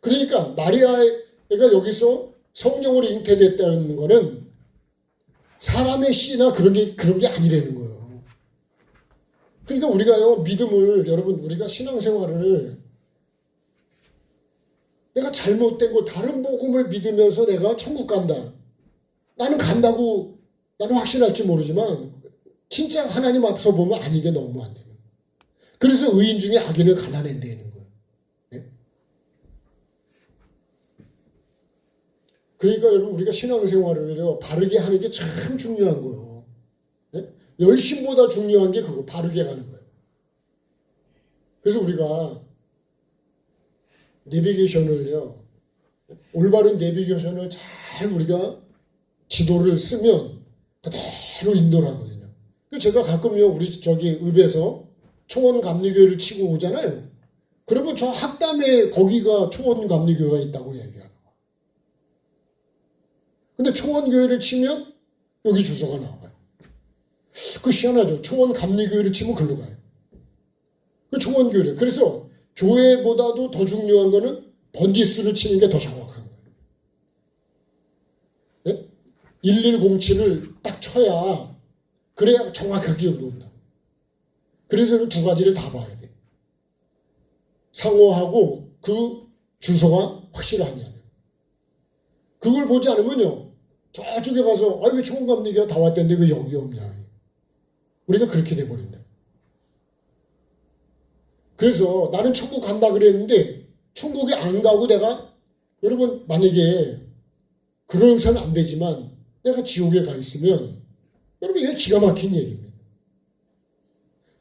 그러니까 마리아가 여기서 성령으로 잉태됐다는 거는 사람의 씨나 그런 게 아니라는 거예요. 그러니까 우리가요, 믿음을, 여러분, 우리가 신앙생활을 내가 잘못된 거 다른 복음을 믿으면서 내가 천국 간다. 나는 간다고 나는 확신할지 모르지만 진짜 하나님 앞서 보면 아니게 너무 안 되는. 그래서 의인 중에 악인을 갈라낸다는 거예요. 네? 그러니까 여러분 우리가 신앙생활을요 바르게 하는 게 참 중요한 거예요. 네? 열심보다 중요한 게 그거 바르게 가는 거예요. 그래서 우리가 내비게이션을요 올바른 내비게이션을 잘 우리가 지도를 쓰면 그대로 인도를 하거든요. 제가 가끔요 우리 저기 읍에서 초원감리교회를 치고 오잖아요. 그러면 저 학담에 거기가 초원감리교회가 있다고 얘기하는 거예요. 근데 초원교회를 치면 여기 주소가 나와요. 그 희한하죠. 초원감리교회를 치면 글로 가요. 그 초원교회. 그래서 교회보다도 더 중요한 거는 번지수를 치는 게 더 정확한 거예요. 네? 1107을 딱 쳐야 그래야 정확하게 들어온다. 그래서 두 가지를 다 봐야 돼. 상호하고 그 주소가 확실하냐. 그걸 보지 않으면요. 저쪽에 가서 왜 초원감리교회가 다 왔던데 왜 여기 없냐. 우리가 그렇게 돼버린다. 그래서 나는 천국 간다 그랬는데 천국에 안 가고 내가 여러분 만약에 그러서는 안 되지만 내가 지옥에 가 있으면 여러분 이게 기가 막힌 얘기입니다.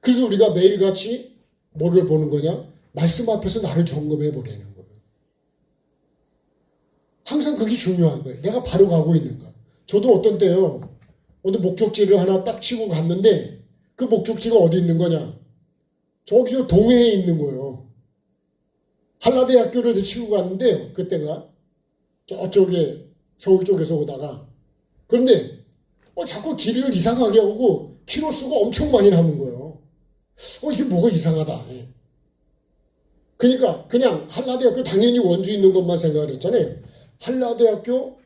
그래서 우리가 매일같이 뭐를 보는 거냐? 말씀 앞에서 나를 점검해 보려는 거예요. 항상 그게 중요한 거예요. 내가 바로 가고 있는가. 저도 어떤 때요. 오늘 목적지를 하나 딱 치고 갔는데 그 목적지가 어디 있는 거냐? 저기 저 동해에 있는 거예요. 한라대학교를 치고 갔는데 그때가 저쪽에 서울 쪽에서 오다가 그런데 자꾸 길을 이상하게 하고 키로수가 엄청 많이 남은 거예요. 이게 뭐가 이상하다. 그러니까 그냥 한라대학교 당연히 원주 있는 것만 생각을 했잖아요. 한라대학교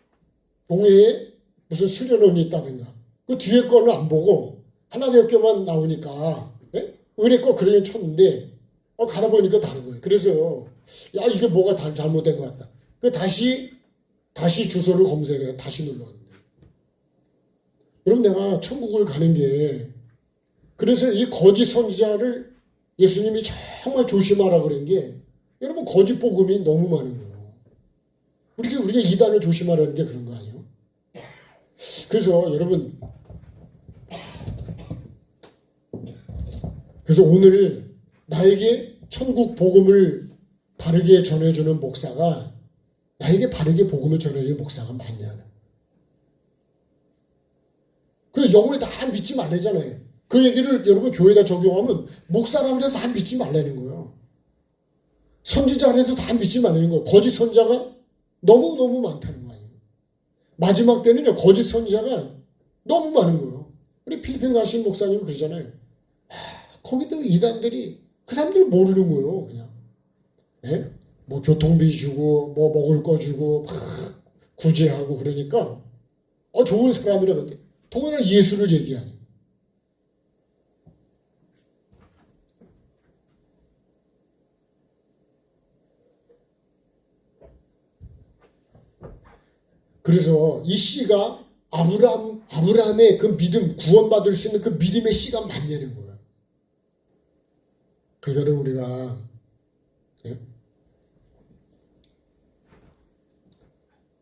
동해에 무슨 수련원이 있다든가 그 뒤에 거는 안 보고 한라대학교만 나오니까 의뢰 거 그러긴 쳤는데 가다 보니까 다른 거예요. 그래서 야 이게 뭐가 잘못된 것 같다. 다시 주소를 검색해 다시 눌렀는데 여러분 내가 천국을 가는 게 그래서 이 거짓 선지자를 예수님이 정말 조심하라 그런 게 여러분 거짓 복음이 너무 많은 거예요. 우리가 이단을 조심하라는 게 그런 거 아니에요? 그래서 여러분 그래서 오늘 나에게 천국 복음을 바르게 전해주는 목사가 나에게 바르게 복음을 전해주는 목사가 많냐는. 그래서 영을 다 믿지 말래잖아요. 그 얘기를 여러분 교회에다 적용하면 목사라고 해서 다 믿지 말라는 거예요. 선지자라 해서 다 믿지 말라는 거예요. 거짓 선지자가 너무너무 많다는 거 아니에요. 마지막 때는요 거짓 선지자가 너무 많은 거예요. 우리 필리핀 가신 목사님은 그러잖아요. 거기도 이단들이 그 사람들 모르는 거예요. 그냥 네? 뭐 교통비 주고 뭐 먹을 거 주고 막 구제하고 그러니까 좋은 사람이라 근데 더구나 예수를 얘기하니. 그래서 이 씨가 아브라함의 그 믿음 구원받을 수 있는 그 믿음의 씨가 맞냐는 거예요. 그거를 우리가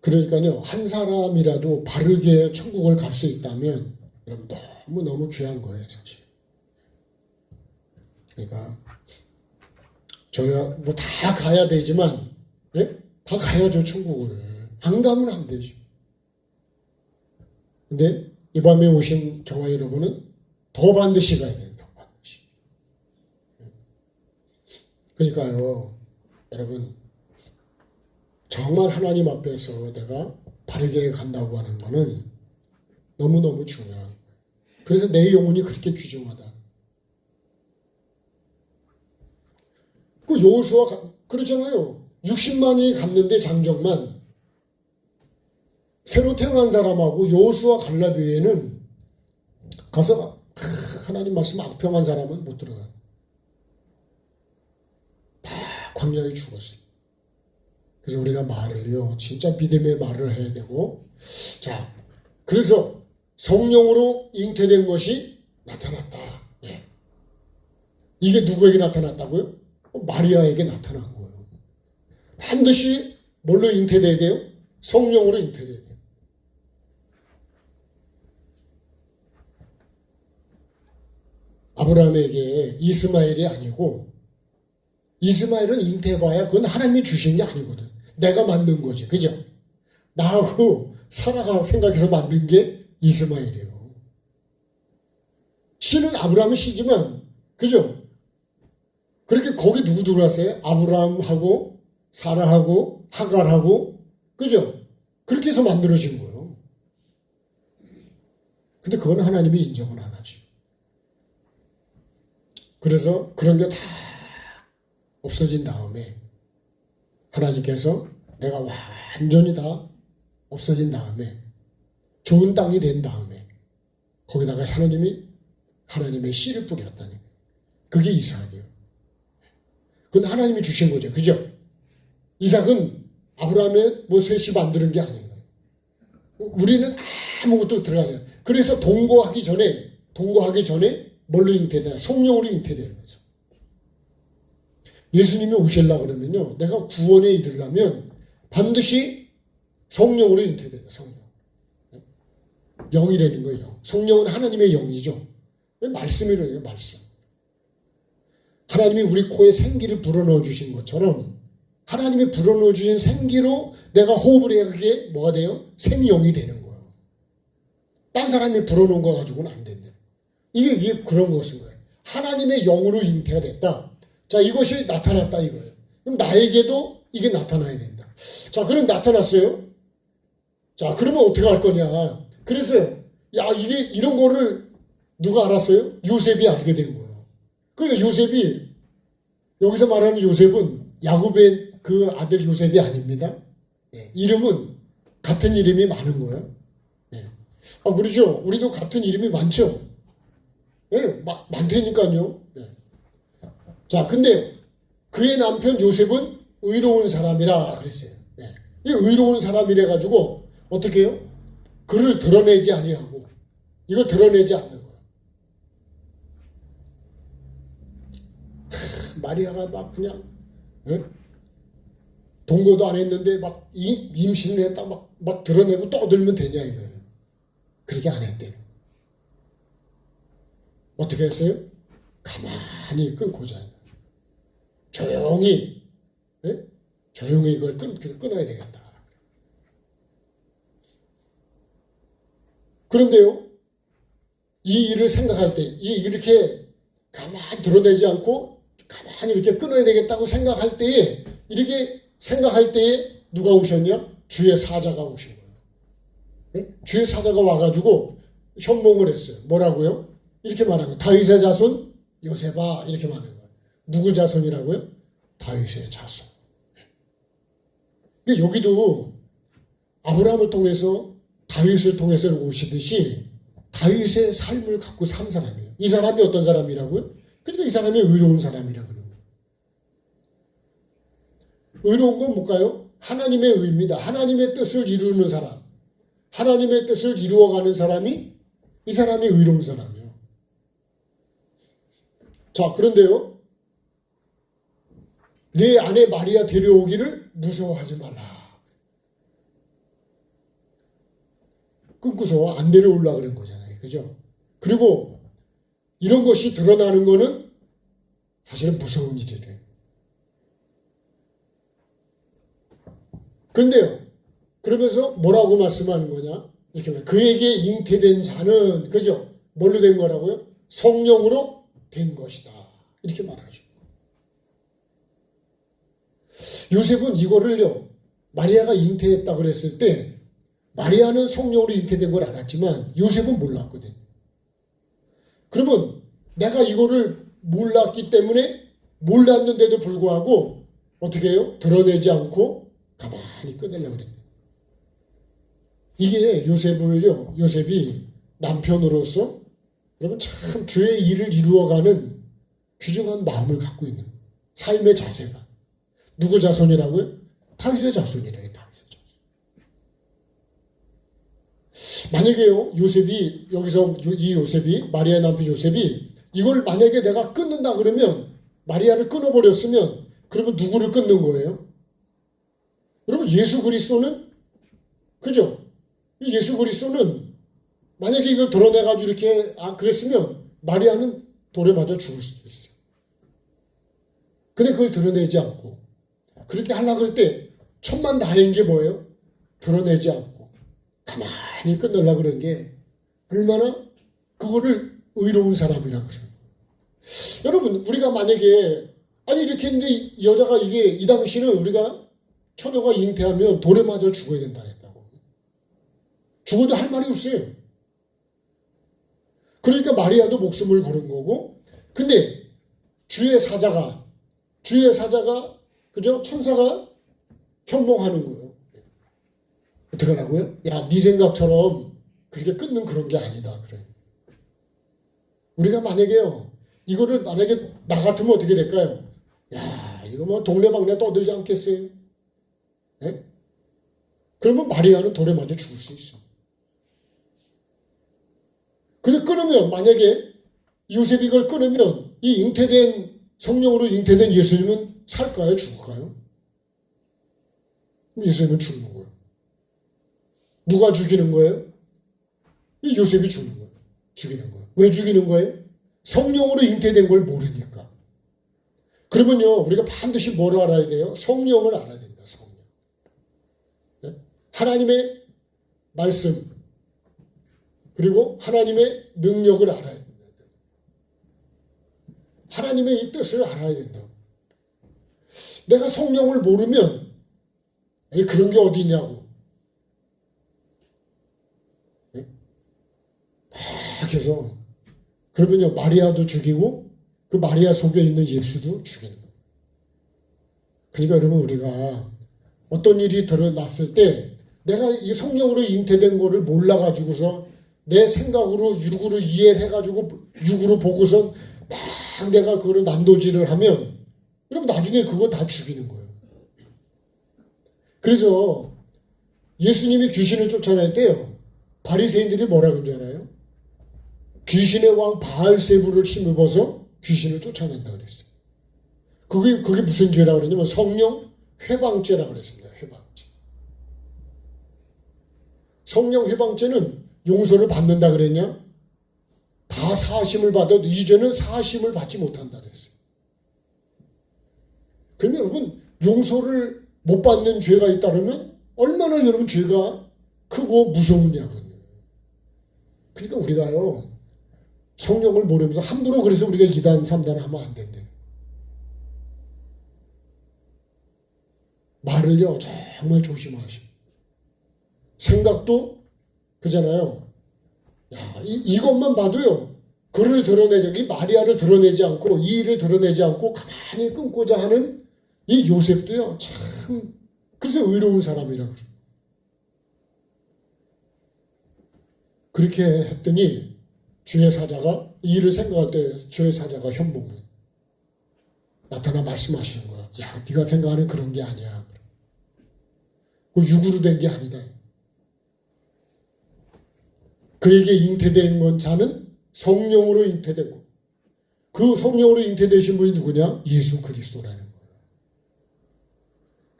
그러니까요 한 사람이라도 바르게 천국을 갈 수 있다면 여러분 너무너무 귀한 거예요 사실. 그러니까 저야 뭐 다 가야 되지만 다 가야죠 천국을. 안 가면 안 되죠. 근데 이 밤에 오신 저와 여러분은 더 반드시 가야 돼요. 더 반드시. 그러니까요 여러분 정말 하나님 앞에서 내가 바르게 간다고 하는 거는 너무너무 중요한 거예요. 그래서 내 영혼이 그렇게 귀중하다. 그 여호수아 그렇잖아요. 60만이 갔는데 장정만 새로 태어난 사람하고 여호수아 갈렙 외에는 가서 하나님 말씀 악평한 사람은 못 들어가. 다 광야에 죽었어요. 그래서 우리가 말을요, 진짜 믿음의 말을 해야 되고, 자, 그래서 성령으로 잉태된 것이 나타났다. 네. 이게 누구에게 나타났다고요? 마리아에게 나타난 거예요. 반드시 뭘로 잉태돼야 돼요? 성령으로 잉태돼야 돼요. 아브라함에게 이스마엘이 아니고, 이스마엘은 잉태해봐야 그건 하나님이 주신 게 아니거든. 내가 만든 거지. 그죠? 나하고 사라가 생각해서 만든 게 이스마엘이에요. 씨는 아브라함의 씨지만, 그죠? 그렇게 거기 누구 들어왔어요? 아브라함하고 사라하고 하갈하고, 그죠? 그렇게 해서 만들어진 거예요. 근데 그건 하나님이 인정을 안 하지. 그래서 그런 게 다 없어진 다음에 하나님께서 내가 완전히 다 없어진 다음에 좋은 땅이 된 다음에 거기다가 하나님의 씨를 뿌렸다니. 그게 이삭이에요. 그건 하나님이 주신 거죠. 그죠? 이삭은 아브라함의 셋이 만드는 게 아니에요. 우리는 아무것도 들어가지 않아요. 그래서 동거하기 전에 뭘로 잉태되냐? 성령으로 잉태되면서. 예수님이 오시려고 그러면요, 내가 구원에 이르려면 반드시 성령으로 잉태된다. 성령. 영이라는 거예요. 성령은 하나님의 영이죠. 말씀이래요. 말씀. 하나님이 우리 코에 생기를 불어넣어 주신 것처럼 하나님이 불어넣어 주신 생기로 내가 호흡을 해야 그게 뭐가 돼요? 생명이 되는 거예요. 딴 사람이 불어넣은 거 가지고는 안 된다. 이게 그런 것인 거예요. 하나님의 영으로 잉태가 됐다. 자, 이것이 나타났다 이거예요. 그럼 나에게도 이게 나타나야 된다. 자, 그럼 나타났어요. 자, 그러면 어떻게 할 거냐. 그래서요, 이게 이런 거를 누가 알았어요? 요셉이 알게 된 거예요. 그러니까 요셉이, 여기서 말하는 요셉은 야곱의 그 아들 요셉이 아닙니다. 네, 이름은 같은 이름이 많은 거예요. 네. 그렇죠. 우리도 같은 이름이 많죠. 네, 많다니까요. 네. 자, 근데 그의 남편 요셉은 의로운 사람이라 그랬어요. 네. 이 의로운 사람이래 가지고 어떻게 해요? 그를 드러내지 아니하고 이거 드러내지 않는 거예요. 마리아가 막 그냥 동거도 안 했는데 막 임신을 했다 막 드러내고 떠들면 되냐 이거예요. 그렇게 안 했대요. 어떻게 했어요? 가만히 끊고자. 조용히 이걸 끊어야 되겠다. 그런데요, 이 일을 생각할 때, 이렇게 가만히 드러내지 않고 가만히 이렇게 끊어야 되겠다고 생각할 때에, 이렇게 생각할 때에 누가 오셨냐? 주의 사자가 오신 거예요. 네? 주의 사자가 와가지고 현몽을 했어요. 뭐라고요? 이렇게 말한 거예요. 다윗의 자손 요셉아, 이렇게 말하는 거예요. 누구 자손이라고요? 다윗의 자손. 네. 여기도 아브라함을 통해서 다윗을 통해서 오시듯이 다윗의 삶을 갖고 산 사람이에요. 이 사람이 어떤 사람이라고요? 그러니까 이 사람이 의로운 사람이라고 그러는 거예요. 의로운 건 뭘까요? 하나님의 의입니다. 하나님의 뜻을 이루는 사람. 하나님의 뜻을 이루어가는 사람이 이 사람이 의로운 사람이에요. 자, 그런데요, 내 아내 마리아 데려오기를 무서워하지 말라. 끊고서 안 데려오려고 그런 거잖아요. 그죠? 그리고 이런 것이 드러나는 거는 사실은 무서운 일이래요. 근데요, 그러면서 뭐라고 말씀하는 거냐? 이렇게 말해요. 그에게 잉태된 자는, 그죠? 뭘로 된 거라고요? 성령으로 된 것이다. 이렇게 말하죠. 요셉은 이거를요, 마리아가 잉태했다 그랬을 때, 마리아는 성령으로 잉태된 걸 알았지만 요셉은 몰랐거든요. 그러면 내가 이거를 몰랐기 때문에 몰랐는데도 불구하고 어떻게 해요? 드러내지 않고 가만히 꺼내려고 그랬어요. 이게 요셉이 남편으로서 여러분 참 주의 일을 이루어가는 귀중한 마음을 갖고 있는 삶의 자세가. 누구 자손이라고요? 다윗의 자손이래요. 다윗의 자손. 만약에요, 요셉이, 여기서 이 요셉이, 마리아의 남편 요셉이 이걸 만약에 내가 끊는다 그러면, 마리아를 끊어버렸으면, 그러면 누구를 끊는 거예요? 여러분, 예수 그리스도는, 그죠? 예수 그리스도는 만약에 이걸 드러내가지고 이렇게, 그랬으면, 마리아는 돌에 맞아 죽을 수도 있어요. 근데 그걸 드러내지 않고, 그렇게 하려고 할 때, 천만다행인 게 뭐예요? 드러내지 않고, 가만히 끊으려고 그런 게, 얼마나 그거를 의로운 사람이라 그래요. 여러분, 우리가 만약에, 아니, 이렇게 했는데, 여자가 이 당시는 우리가 처녀가 잉태하면 돌에 맞아 죽어야 된다 그랬다고. 죽어도 할 말이 없어요. 그러니까 마리아도 목숨을 걸은 거고, 근데 주의 사자가, 그죠? 천사가 현몽하는 거예요. 어떻게 하라고요? 야, 네 생각처럼 그렇게 끊는 그런 게 아니다. 그래. 우리가 만약에요, 이거를 만약에 나 같으면 어떻게 될까요? 야, 이거 뭐 동네방네 떠들지 않겠어요? 네? 그러면 마리아는 돌에 맞아 죽을 수 있어. 근데 끊으면, 만약에 요셉이 이걸 끊으면 이 성령으로 잉태된 예수님은 살까요? 죽을까요? 예수님은 죽는 거예요. 누가 죽이는 거예요? 이 요셉이 죽는 거예요. 죽이는 거예요. 왜 죽이는 거예요? 성령으로 잉태된 걸 모르니까. 그러면요, 우리가 반드시 뭐를 알아야 돼요? 성령을 알아야 됩니다. 성령. 네? 하나님의 말씀, 그리고 하나님의 능력을 알아야 됩니다. 하나님의 이 뜻을 알아야 된다. 내가 성령을 모르면 그런 게 어디 있냐고. 네? 막 해서 그러면요, 마리아도 죽이고 그 마리아 속에 있는 예수도 죽이는 거예요. 그러니까 여러분, 우리가 어떤 일이 드러났을 때 내가 이 성령으로 잉태된 거를 몰라가지고서 내 생각으로 육으로 이해를 해가지고 육으로 보고서 막 내가 그거를 난도질을 하면 여러분 나중에 그거 다 죽이는 거예요. 그래서 예수님이 귀신을 쫓아낼 때요, 바리새인들이 뭐라 그런 줄 알아요? 귀신의 왕 바알세부를 힘입어서 귀신을 쫓아낸다 그랬어요. 그게 무슨 죄라고 그러냐면 성령 회방죄라고 그랬습니다. 회방죄. 성령 회방죄는 용서를 받는다 그랬냐? 다 사심을 받아도 이제는 사심을 받지 못한다 그랬어요. 그러면 여러분, 용서를 못 받는 죄가 있다면 얼마나 여러분 죄가 크고 무서우냐고요. 그러니까 우리가요, 성령을 모르면서 함부로, 그래서 우리가 2단, 3단 하면 안 된대. 말을요, 정말 조심하시고. 생각도 그잖아요. 야, 이것만 봐도요, 그를 드러내지, 이 마리아를 드러내지 않고, 이 일을 드러내지 않고 가만히 끊고자 하는 이 요셉도요, 참, 그래서 의로운 사람이라고 그래요. 그렇게 했더니 주의 사자가, 이 일을 생각할 때 주의 사자가 현몽에 나타나 말씀하시는 거야. 야, 네가 생각하는 그런 게 아니야. 그 육으로 된 게 아니다. 그에게 잉태된 건 자는 성령으로 잉태되고, 그 성령으로 잉태되신 분이 누구냐? 예수 그리스도라는 거예요.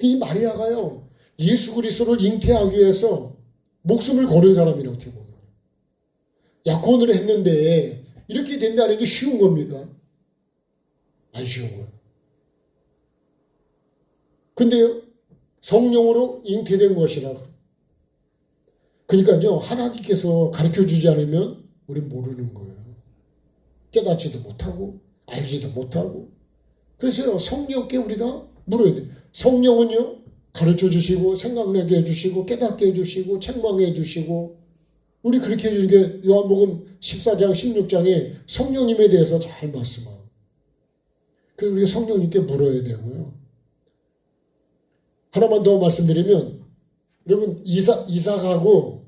이 마리아가요, 예수 그리스도를 잉태하기 위해서 목숨을 걸은 사람이라고 어떻게 보면. 약혼을 했는데 이렇게 된다는 게 쉬운 겁니까? 안 쉬운 거예요. 근데요, 성령으로 잉태된 것이라고. 그러니까요, 하나님께서 가르쳐주지 않으면 우리는 모르는 거예요. 깨닫지도 못하고 알지도 못하고. 그래서 성령께 우리가 물어야 돼요. 성령은요, 가르쳐주시고 생각나게 해주시고 깨닫게 해주시고 책망해 주시고, 우리 그렇게 해주는 게 요한복음 14장 16장에 성령님에 대해서 잘 말씀하고. 그래서 우리가 성령님께 물어야 되고요. 하나만 더 말씀드리면, 여러분, 이삭하고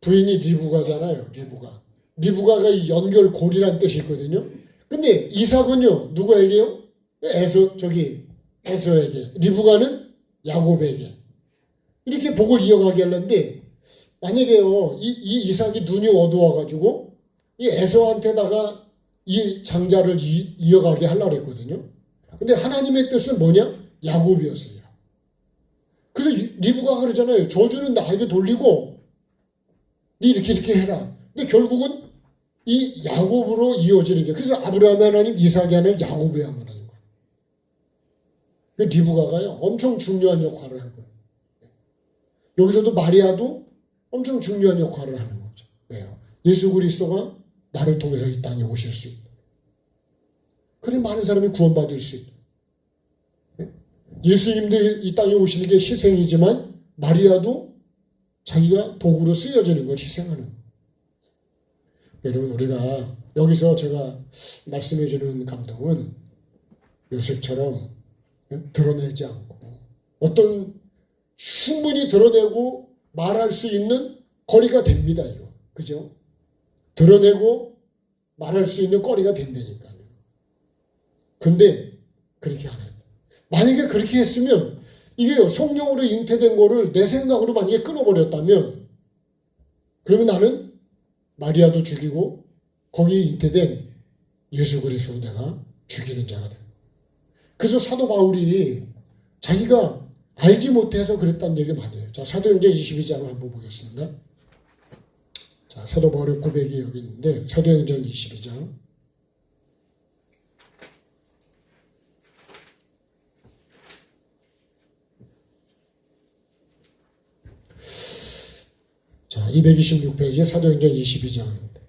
부인이 리브가잖아요. 리브가가 연결고리란 뜻이 있거든요. 근데 이삭은요, 누구에게요? 에서에게. 리브가는 야곱에게. 이렇게 복을 이어가게 하려는데 만약에요 이 이삭이 눈이 어두워가지고 이 에서한테다가 이 장자를 이어가게 하려고 했거든요. 근데 하나님의 뜻은 뭐냐? 야곱이었어요. 그래서 리브가가 그러잖아요. 저주는 나에게 돌리고 네 이렇게 해라. 근데 결국은 이 야곱으로 이어지는 게, 그래서 아브라함의 하나님, 이삭의 하나님, 야곱의 하나님. 그 리브가가요 엄청 중요한 역할을 한 거예요. 여기서도 마리아도 엄청 중요한 역할을 하는 거죠. 왜요? 예수 그리스도가 나를 통해서 이 땅에 오실 수 있다. 그래 많은 사람이 구원받을 수 있다. 예수님도 이 땅에 오시는 게 희생이지만 마리아도 자기가 도구로 쓰여지는 걸 희생하는 거예요. 여러분, 우리가 여기서 제가 말씀해 주는 감동은 요셉처럼 드러내지 않고 어떤 충분히 드러내고 말할 수 있는 거리가 됩니다. 이거 그죠? 드러내고 말할 수 있는 거리가 된다니까요. 근데 그렇게 안 해요. 만약에 그렇게 했으면 이게 성령으로 잉태된 거를 내 생각으로 만약에 끊어버렸다면 그러면 나는 마리아도 죽이고 거기에 잉태된 예수 그리스도 내가 죽이는 자가 됩니다. 그래서 사도 바울이 자기가 알지 못해서 그랬다는 얘기 많이 해요. 자, 사도행전 22장을 한번 보겠습니다. 자, 사도 바울의 고백이 여기 있는데 사도행전 22장. 자, 226페이지 사도행전 22장입니다.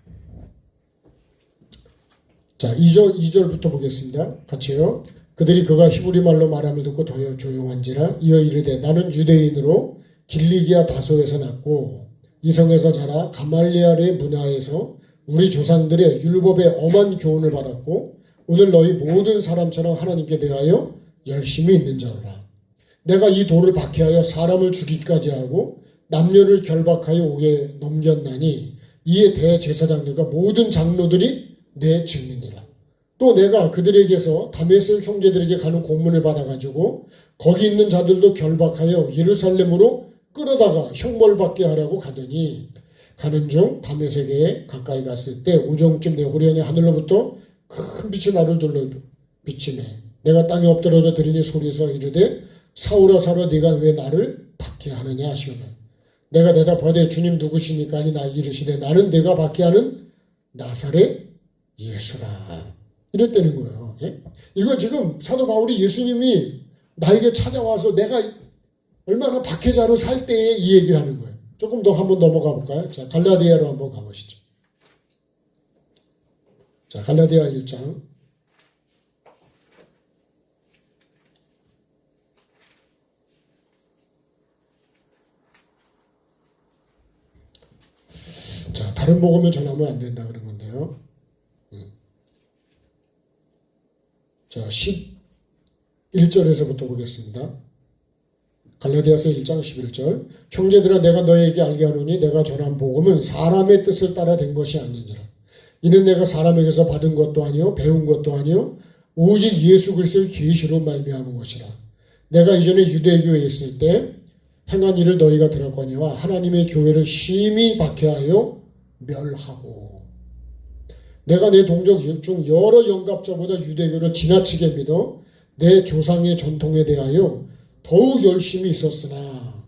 자, 2절부터 보겠습니다. 같이요. 그들이 그가 히브리 말로 말함을 듣고 더 조용한지라 이어 이르되 나는 유대인으로 길리기아 다소에서 났고 이성에서 자라 가말리엘의 문화에서 우리 조상들의 율법의 엄한 교훈을 받았고 오늘 너희 모든 사람처럼 하나님께 대하여 열심히 있는 자로라. 내가 이 돌을 박해하여 사람을 죽이기까지 하고 남녀를 결박하여 옥에 넘겼나니 이에 대제사장들과 모든 장로들이 내 증인이라. 또 내가 그들에게서 다메섹 형제들에게 가는 공문을 받아가지고 거기 있는 자들도 결박하여 예루살렘으로 끌어다가 형벌받게 하라고 가더니 가는 중 다메섹에 가까이 갔을 때 오정쯤 내 후련히 하늘로부터 큰 빛이 나를 둘러 비치네. 내가 땅에 엎드러져 들으니 소리에서 이르되 사울아 사울아 네가 왜 나를 박해하느냐 하시오매. 내가 대답하되 주님 누구시니까 하니 나 이르시되 나는 내가 박해하는 나사렛 예수라. 이랬다는 거예요. 예? 이걸 지금 사도 바울이 예수님이 나에게 찾아와서 내가 얼마나 박해자로 살 때에 이 얘기를 하는 거예요. 조금 더 한번 넘어가 볼까요? 자, 갈라디아로 한번 가보시죠. 자, 갈라디아 1장. 자, 다른 복음을 전하면 안 된다 그런 건데요. 자, 11절에서부터 보겠습니다. 갈라디아서 1장 11절. 형제들아 내가 너희에게 알게 하노니 내가 전한 복음은 사람의 뜻을 따라 된 것이 아니니라. 이는 내가 사람에게서 받은 것도 아니요 배운 것도 아니요 오직 예수 그리스도의 계시로 말미암은 것이라. 내가 이전에 유대교에 있을 때 행한 일을 너희가 들었거니와 하나님의 교회를 심히 박해하여 멸하고 내가 내 동족 중 여러 영갑자보다 유대교를 지나치게 믿어 내 조상의 전통에 대하여 더욱 열심히 있었으나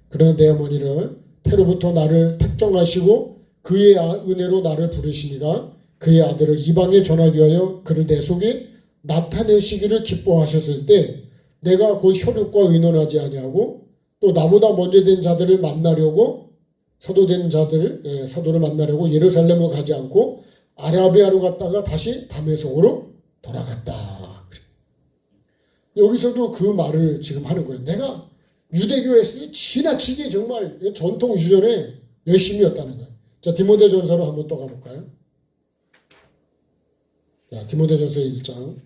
그러나 내 어머니는 태로부터 나를 택정하시고 그의 은혜로 나를 부르시니가 그의 아들을 이방에 전하기 위하여 그를 내 속에 나타내시기를 기뻐하셨을 때 내가 곧 혈육과 의논하지 아니하고 또 나보다 먼저 된 자들을 만나려고 사도된 자들 사도를 만나려고 예루살렘을 가지 않고 아라비아로 갔다가 다시 다메섹으로 돌아갔다. 여기서도 그 말을 지금 하는 거예요. 내가 유대교에 지나치게 정말 전통 유전에 열심히였다는 거예요. 자, 디모데전서로 한번 또 가볼까요? 자, 디모데전서 1장.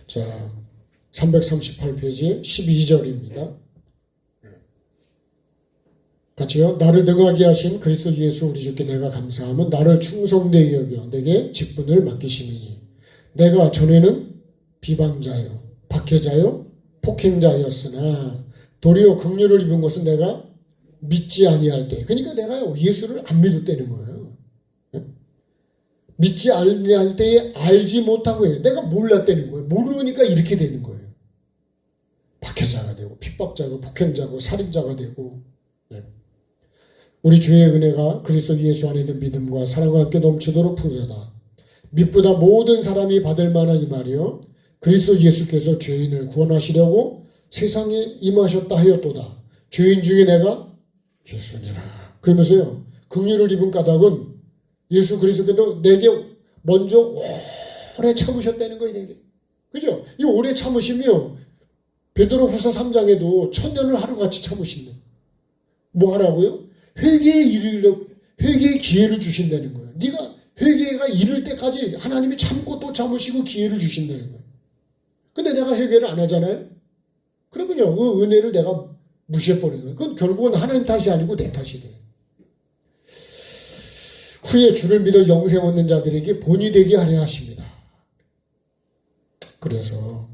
자, 338페이지 12절입니다. 같이요. 나를 능하게 하신 그리스도 예수 우리 주께 내가 감사함은 나를 충성되이 여겨 내게 직분을 맡기심이니 내가 전에는 비방자요, 박해자요, 폭행자였으나 도리어 긍휼을 입은 것은 내가 믿지 아니할 때. 그러니까 내가 예수를 안 믿었다는 거예요. 믿지 아니할 때에 알지 못하고 해요. 내가 몰랐다는 거예요. 모르니까 이렇게 되는 거예요. 박해자가 되고 핍박자고 폭행자고 살인자가 되고. 우리 주의 은혜가 그리스도 예수 안에 있는 믿음과 사랑과 함께 넘치도록 풍성하다. 믿보다 모든 사람이 받을 만한 이 말이요, 그리스도 예수께서 죄인을 구원하시려고 세상에 임하셨다 하였도다. 죄인 중에 내가 예수니라. 그러면서요, 긍휼을 입은 까닭은 예수 그리스도께서 내게 먼저 오래 참으셨다는 거예요. 내게. 그죠? 이 오래 참으시며 베드로후서 3장에도 천년을 하루같이 참으신다. 뭐 하라고요? 회개의 기회를 주신다는 거예요. 네가 회개가 이를 때까지 하나님이 참고 또 참으시고 기회를 주신다는 거예요. 근데 내가 회개를 안 하잖아요. 그러면요, 그 은혜를 내가 무시해버리는 거예요. 그건 결국은 하나님 탓이 아니고 내 탓이 돼요. 후에 주를 믿어 영생 얻는 자들에게 본이 되게 하려 하십니다. 그래서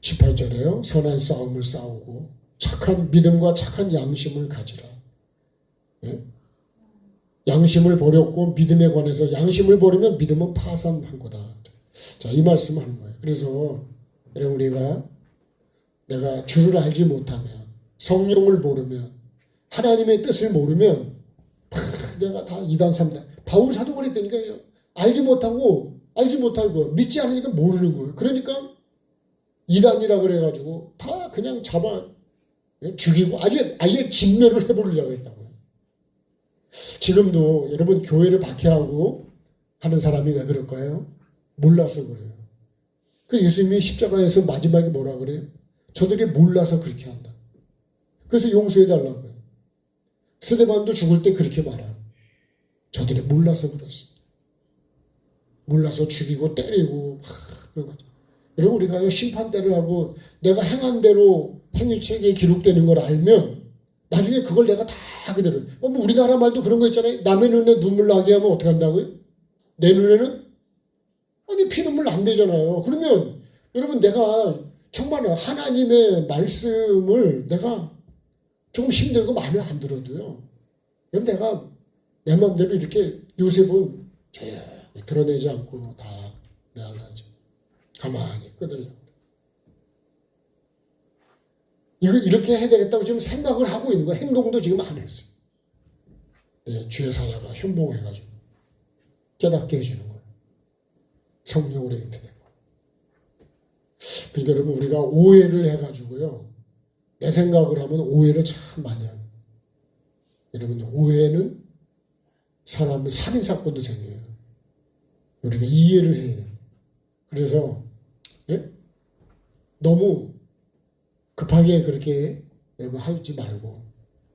18절에요. 선한 싸움을 싸우고 착한 믿음과 착한 양심을 가지라. 양심을 버렸고 믿음에 관해서 양심을 버리면 믿음은 파산한 거다. 자, 이 말씀 하는 거예요. 그래서 여러분, 우리가 내가 주를 알지 못하면, 성령을 모르면, 하나님의 뜻을 모르면 내가 다 2단 3단. 바울 사도 그랬다니까요. 알지 못하고 믿지 않으니까 모르는 거예요. 그러니까 2단이라 그래가지고 다 그냥 잡아 죽이고 아예 진멸을 해버리려고 했다고요. 지금도 여러분 교회를 박해하고 하는 사람이 왜 그럴까요? 몰라서 그래요. 그 예수님이 십자가에서 마지막에 뭐라 그래요? 저들이 몰라서 그렇게 한다. 그래서 용서해달라고 그래요. 스데반도 죽을 때 그렇게 말하요. 저들이 몰라서 그렇습니다. 몰라서 죽이고 때리고 그런 거죠. 여러분, 우리가 심판대를 하고 내가 행한 대로 행위책에 기록되는 걸 알면 나중에 그걸 내가 다 그대로. 뭐 우리나라 말도 그런 거 있잖아요. 남의 눈에 눈물 나게 하면 어떻게 한다고요? 내 눈에는 피눈물 안 되잖아요. 그러면 여러분, 내가 정말 하나님의 말씀을 내가 조금 힘들고 마음에 안 들어도요, 그럼 내가 내 마음대로 이렇게 요셉은 조용히 드러내지 않고 다 내가 가만히 끊으려고. 이렇게 해야 되겠다고 지금 생각을 하고 있는 거예요. 행동도 지금 안 했어요. 네, 주의 사자가 현봉해가지고 깨닫게 해주는 거예요. 성령으로 인도된 거예요. 그러니까 여러분, 우리가 오해를 해가지고요, 내 생각을 하면 오해를 참 많이 합니다. 여러분, 오해는 사람은 살인사건도 생겨요. 우리가 이해를 해야 돼요. 그래서 너무 급하게 그렇게 여러분 하지 말고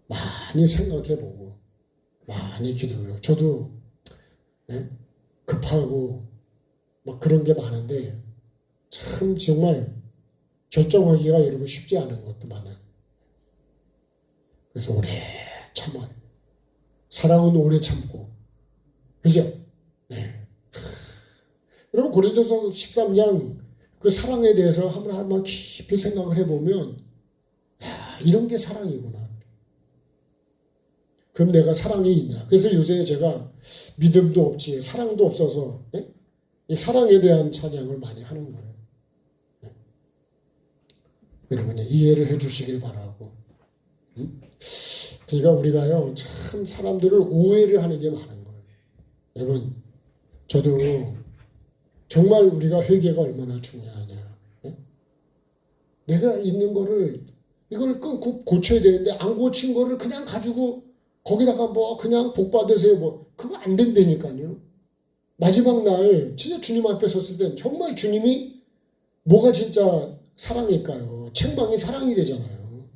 많이 생각해보고 많이 기도해요. 저도 급하고 막 그런 게 많은데 참 정말 결정하기가 여러분 쉽지 않은 것도 많아요. 그래서 오래 참아요. 사랑은 오래 참고, 그죠? 네. 여러분, 고린도서 13장 그 사랑에 대해서 한번 깊이 생각을 해보면, 야, 이런 게 사랑이구나. 그럼 내가 사랑이 있냐? 그래서 요새 제가 믿음도 없지, 사랑도 없어서 이 사랑에 대한 찬양을 많이 하는 거예요. 여러분이 이해를 해주시길 바라고. 그러니까 우리가요, 참 사람들을 오해를 하는 게 많은 거예요. 여러분, 저도 정말 우리가 회개가 얼마나 중요하냐. 내가 있는 거를, 이걸 끊고 고쳐야 되는데 안 고친 거를 그냥 가지고 거기다가 뭐 그냥 복 받으세요. 뭐 그거 안 된다니까요. 마지막 날 진짜 주님 앞에 섰을 땐 정말 주님이 뭐가 진짜 사랑일까요? 책망이 사랑이래잖아요.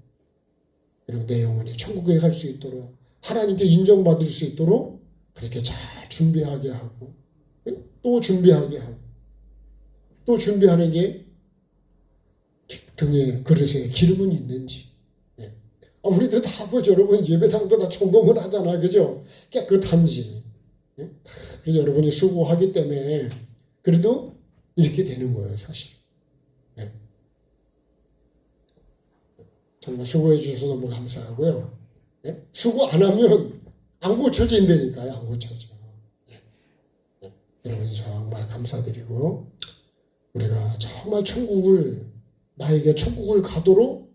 여러분, 내 영혼이 천국에 갈 수 있도록, 하나님께 인정받을 수 있도록 그렇게 잘 준비하게 하고, 또 준비하게 하고, 또 준비하는 게 등에 그릇에 기름은 있는지. 우리도 다 보죠. 여러분, 예배당도 다 점검을 하잖아. 그죠? 깨끗한지. 그래서 여러분이 수고하기 때문에 그래도 이렇게 되는 거예요, 사실. 정말 수고해 주셔서 너무 감사하고요. 예? 수고 안 하면 안 고쳐진다니까요. 안 고쳐져. 예. 예. 여러분이 정말 감사드리고 우리가 정말 나에게 천국을 가도록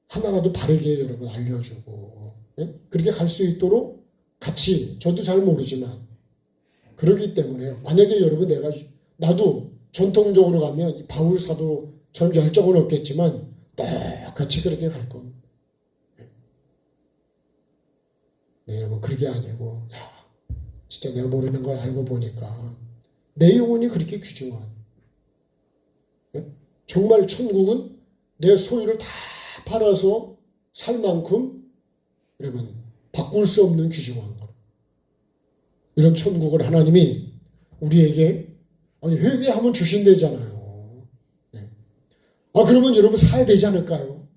하나라도 바르게 여러분 알려주고 예? 그렇게 갈 수 있도록 같이 저도 잘 모르지만 그러기 때문에 만약에 여러분 나도 전통적으로 가면 바울 사도처럼 열정은 없겠지만 똑같이 그렇게 갈 겁니다. 네, 여러분 그게 아니고 진짜 내가 모르는 걸 알고 보니까 내 영혼이 그렇게 귀중한 정말 천국은 내 소유를 다 팔아서 살 만큼 여러분 바꿀 수 없는 귀중한 것. 이런 천국을 하나님이 우리에게 회개하면 주신다잖아요. 네. 그러면 여러분 사야 되지 않을까요?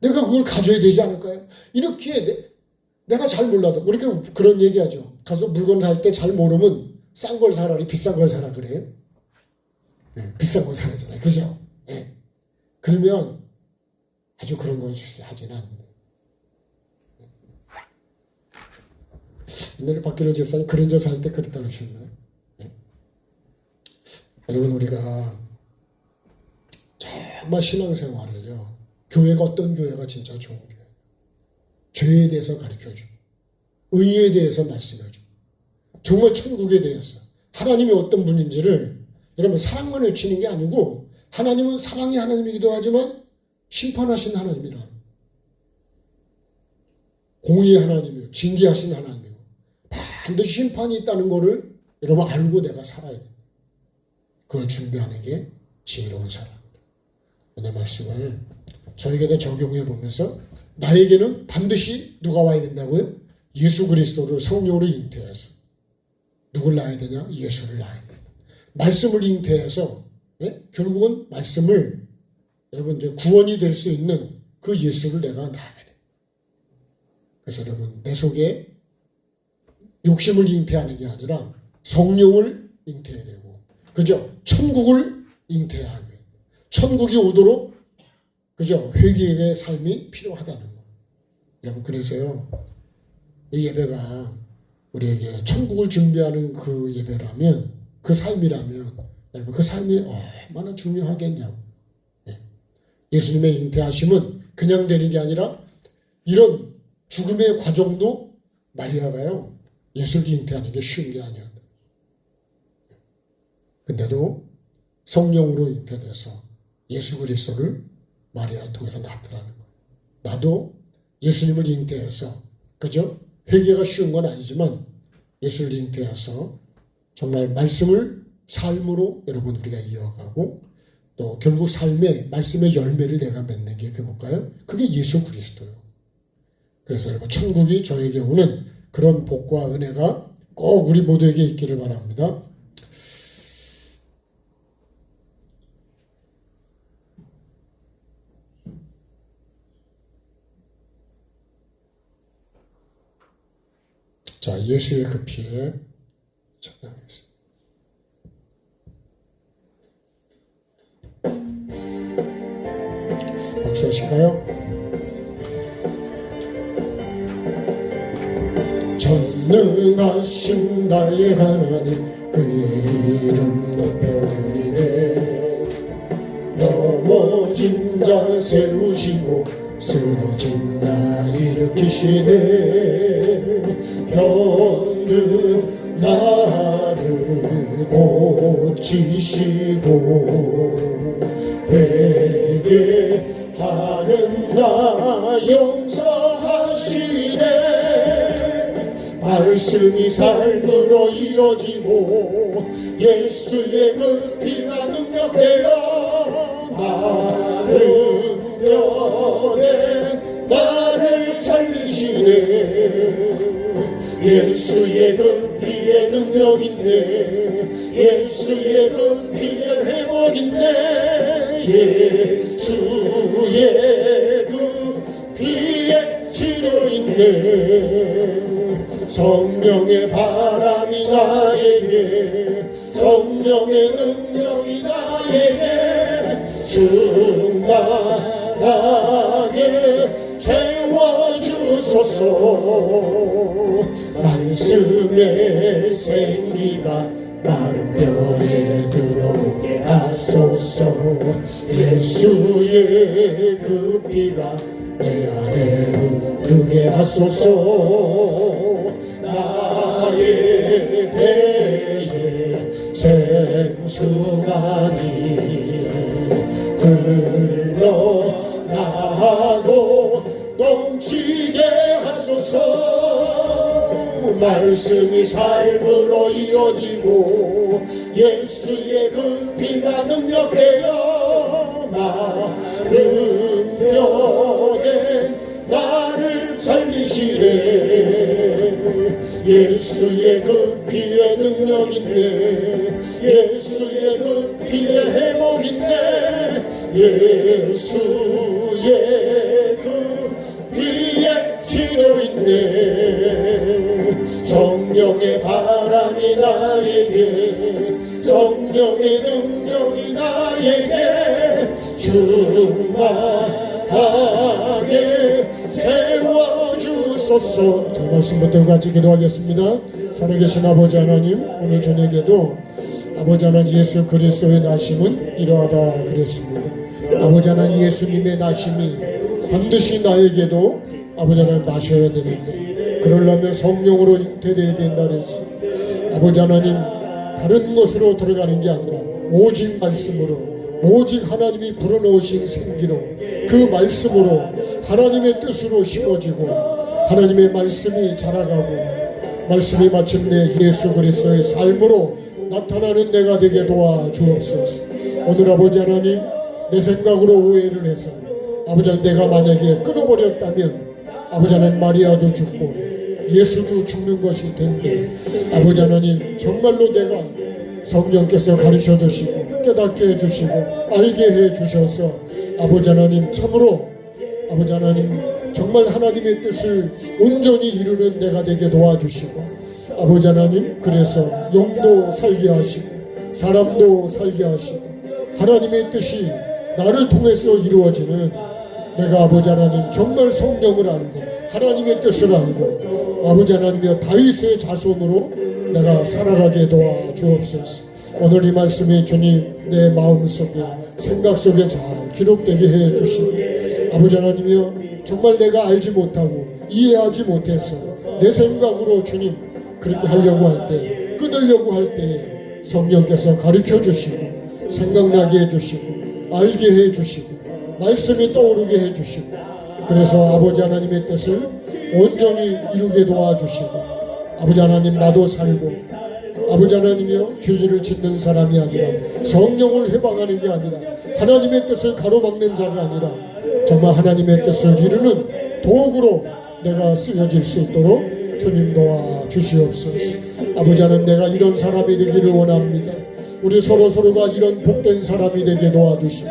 내가 그걸 가져야 되지 않을까요? 이렇게 내가 잘 몰라도 우리가 그런 얘기하죠. 가서 물건 살 때 잘 모르면 싼 걸 사라니 비싼 걸 사라 그래요. 네, 비싼 걸 사라잖아요. 그죠? 네. 그러면 아주 그런 거 하지는 않는데. 옛날에 박기로 집사님 그랜저 살 때 그랬다 그러셨나요? 네. 여러분 우리가 정말 신앙생활을요. 교회가 어떤 교회가 진짜 좋은 교회. 죄에 대해서 가르쳐주고 의에 대해서 말씀해주고 정말 천국에 대해서 하나님이 어떤 분인지를 여러분 사랑만 외치는 게 아니고 하나님은 사랑의 하나님이기도 하지만 심판하신 하나님이라 공의의 하나님이요 징계하신 하나님이요 반드시 심판이 있다는 것을 여러분 알고 내가 살아야 돼. 그걸 준비하는 게 지혜로운 사람입니다. 오늘 말씀을 저에게도 적용해 보면서 나에게는 반드시 누가 와야 된다고요? 예수 그리스도를 성령으로 잉태해서 누굴 낳아야 되냐? 예수를 낳아야 된다. 말씀을 잉태해서 결국은 말씀을 여러분 이제 구원이 될 수 있는 그 예수를 내가 낳아야 돼. 그래서 여러분 내 속에 욕심을 잉태하는 게 아니라 성령을 잉태해야 되고 그죠? 천국을 잉태하게 천국이 오도록 그죠? 회개의 삶이 필요하다는 거. 여러분 그래서요. 이 예배가 우리에게 천국을 준비하는 그 예배라면 그 삶이라면 여러분 그 삶이 얼마나 중요하겠냐고. 네. 예수님의 잉태하심은 그냥 되는 게 아니라 이런 죽음의 과정도 마리아가요. 예수를 잉태하는 게 쉬운 게 아니었다. 근데도 성령으로 잉태돼서 예수 그리스도를 마리아를 통해서 낳더라는 거예요. 나도 예수님을 잉태해서 그죠? 회개가 쉬운 건 아니지만 예수를 잉태해서 정말 말씀을 삶으로 여러분 우리가 이어가고 또 결국 삶의 말씀의 열매를 내가 맺는 게 그걸까요? 그게 예수 그리스도예요. 그래서 여러분 천국이 저에게 오는 그런 복과 은혜가 꼭 우리 모두에게 있기를 바랍니다. 자, 예수의 그 피에 찬양하겠습니다. 박수 하실까요? 전능하신 나의 하나님 그의 이름 높여드리네. 넘어진 자 세우시고 쓰러진 나 일으키시네. 병든 나를 고치시고 회개하는 나 용서하시네. 말씀이 삶으로 이어지고 예수의 그 피가 능력되어 마른 뼈에 나를 살리시네. 예수의 그 피에 능력인데 예수의 그 피에 회복인데 예수의 그 피에 치료인데 성령의 바람이 나에게 성령의 능력이 나에게 충만하게 하소서. 말씀의 생기가 마른 뼈에 들어오게 하소서. 예수의 그 피가 내 안에 흐르게 하소서. 나의 배에 생수만이 흘러나가고 넘치게 하소서. 말씀이 삶으로 이어지고 예수의 그 피가 능력되어 마른 뼈에 나를 살리시네. 예수의 그 피에 능력 있네. 예수의 그 피에 회복 있네. 예수의 그 피에 치료 있네. 성령의 바람이 나에게, 성령의 능력이 나에게 충만하게 채워주소서. 자, 말씀 붙들고 같이 기도하겠습니다. 살아계신 아버지 하나님, 오늘 저녁에도 아버지 하나님 예수 그리스도의 나심은 이러하다 그랬습니다. 아버지 하나님 예수님의 나심이 반드시 나에게도 아버지 하나님 나셔야 되는데, 그러려면 성령으로 잉태되어야 된다 그랬어요. 아버지 하나님 다른 곳으로 들어가는 게 아니라 오직 말씀으로, 오직 하나님이 불어넣으신 생기로, 그 말씀으로 하나님의 뜻으로 심어지고 하나님의 말씀이 자라가고 말씀이 마침내 예수 그리스도의 삶으로 나타나는 내가 되게 도와주옵소서. 오늘 아버지 하나님 내 생각으로 오해를 해서 아버지 하나님 내가 만약에 끊어버렸다면 아버지 하나님 마리아도 죽고 예수도 죽는 것이 된데, 아버지 하나님 정말로 내가 성령께서 가르쳐 주시고 깨닫게 해주시고 알게 해주셔서 아버지 하나님 참으로 아버지 하나님 정말 하나님의 뜻을 온전히 이루는 내가 되게 도와주시고 아버지 하나님 그래서 영도 살게 하시고 사람도 살게 하시고 하나님의 뜻이 나를 통해서 이루어지는 내가 아버지 하나님 정말 성령을 알고 하나님의 뜻을 알고 아버지 하나님의 다윗의 자손으로 내가 살아가게 도와주옵소서. 오늘 이 말씀이 주님 내 마음속에 생각 속에 잘 기록되게 해주시고 아버지 하나님이여 정말 내가 알지 못하고 이해하지 못해서 내 생각으로 주님 그렇게 하려고 할 때, 끊으려고 할 때에 성령께서 가르쳐 주시고 생각나게 해주시고 알게 해주시고 말씀이 떠오르게 해주시고 그래서 아버지 하나님의 뜻을 온전히 이루게 도와주시고 아버지 하나님 나도 살고 아버지 하나님이여 죄질을 짓는 사람이 아니라 성령을 해방하는 게 아니라 하나님의 뜻을 가로막는 자가 아니라 정말 하나님의 뜻을 이루는 도구로 내가 쓰여질 수 있도록 주님 도와주시옵소서. 아버지 하나님 내가 이런 사람이 되기를 원합니다. 우리 서로가 이런 복된 사람이 되게 도와주시고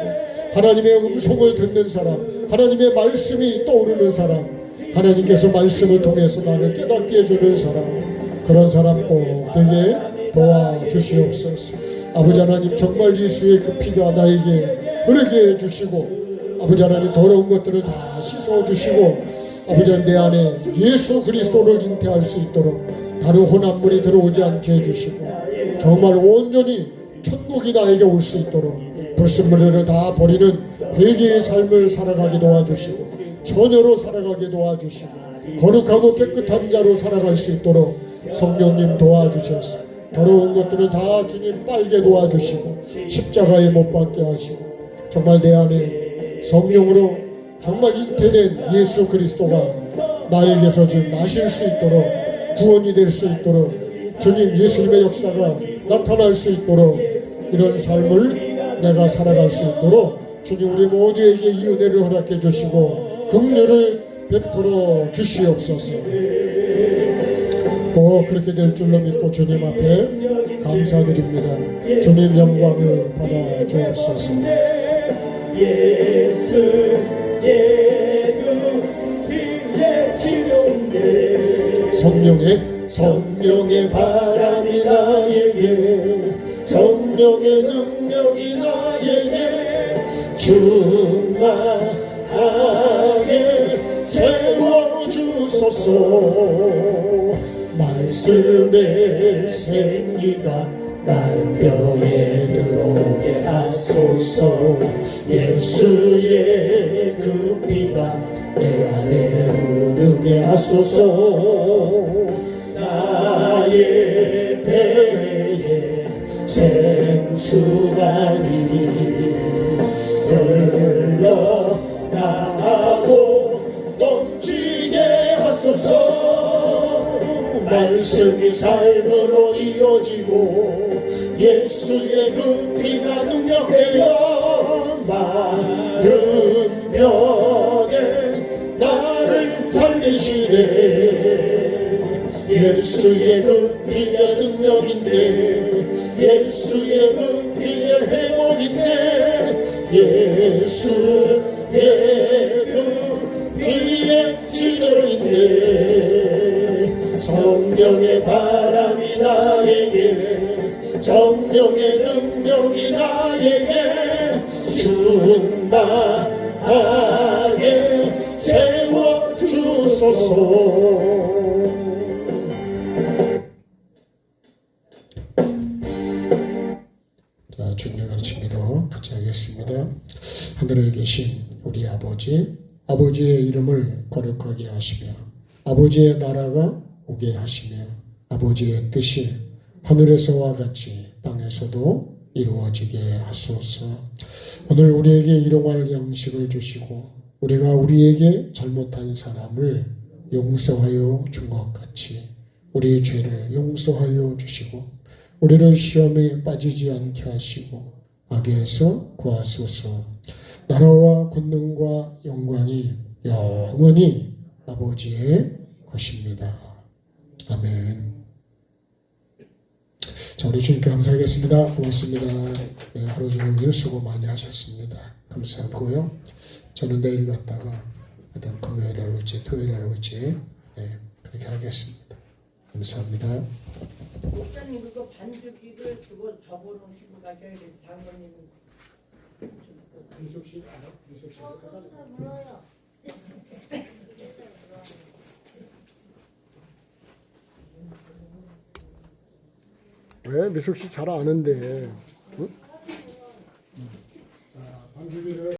하나님의 음성을 듣는 사람, 하나님의 말씀이 떠오르는 사람, 하나님께서 말씀을 통해서 나를 깨닫게 해주는 사람, 그런 사람 꼭 되게 도와주시옵소서. 아버지 하나님 정말 예수의 그 피가 나에게 흐르게 해주시고 아버지 하나님 더러운 것들을 다 씻어주시고 아버지 하나님 내 안에 예수 그리스도를 잉태할 수 있도록 다른 혼합물이 들어오지 않게 해주시고 정말 온전히 천국이 나에게 올 수 있도록 불순물들을 다 버리는 회개의 삶을 살아가게 도와주시고 처녀로 살아가게 도와주시고 거룩하고 깨끗한 자로 살아갈 수 있도록 성령님 도와주셔서 더러운 것들을 다 주님 빨게 도와주시고 십자가에 못 박게 하시고 정말 내 안에 성령으로 정말 잉태된 예수 그리스도가 나에게서 지금 나실 수 있도록 구원이 될 수 있도록 주님 예수님의 역사가 나타날 수 있도록 이런 삶을 내가 살아갈 수 있도록 주님 우리 모두에게 이 은혜를 허락해 주시고 긍휼을 베풀어 주시옵소서. 꼭 그렇게 될 줄로 믿고 주님 앞에 감사드립니다. 주님 영광을 받아 주옵소서. 성령의 바람이 나에게 성령의 능력이 나에게 충만하게 채워주소서. 주소서. 말씀의 생기가 나를 뼈에 들어오게 하소서. 예수의 그 피가 내 안에 흐르게 하소서. 나의 배에 생수가니 흘러나가고 넘치게 하소서. 말씀이 삶으로 이어지고 예수의 그 피가 능력되어 마른 뼈에 나를 살리시네. 예수의 그 피의 능력인데, 예수의 그 피의 회복인데, 예수의 그 피의 치료인데, 성령의 바람이 나에게, 성령의 능력이 나에게 충만하게 채워주소서. 자, 중요한 가르침 기도 같이 하겠습니다. 하늘에 계신 우리 아버지, 아버지의 이름을 거룩하게 하시며 아버지의 나라가 오게 하시며 아버지의 뜻이 하늘에서와 같이 땅에서도 이루어지게 하소서. 오늘 우리에게 일용할 양식을 주시고 우리가 우리에게 잘못한 사람을 용서하여 준 것 같이 우리의 죄를 용서하여 주시고 우리를 시험에 빠지지 않게 하시고 악에서 구하소서. 나라와 권능과 영광이 영원히 아버지의 것입니다. 아멘. 자, 우리 주님께 감사하겠습니다. 고맙습니다. 네, 하루 종일 수고 많이 하셨습니다. 감사하고요. 저는 내일 갔다가 어떤 금요일에 올지 토요일에 올지 그렇게 하겠습니다. 감사합니다. 목사님 그거 반죽기를 그거 접어놓으시고 가셔야 돼. 장모님. 미숙씨 알아? 미숙씨. 몰라요. 왜? 미숙씨 잘 아는데. 응? 자, 반주기를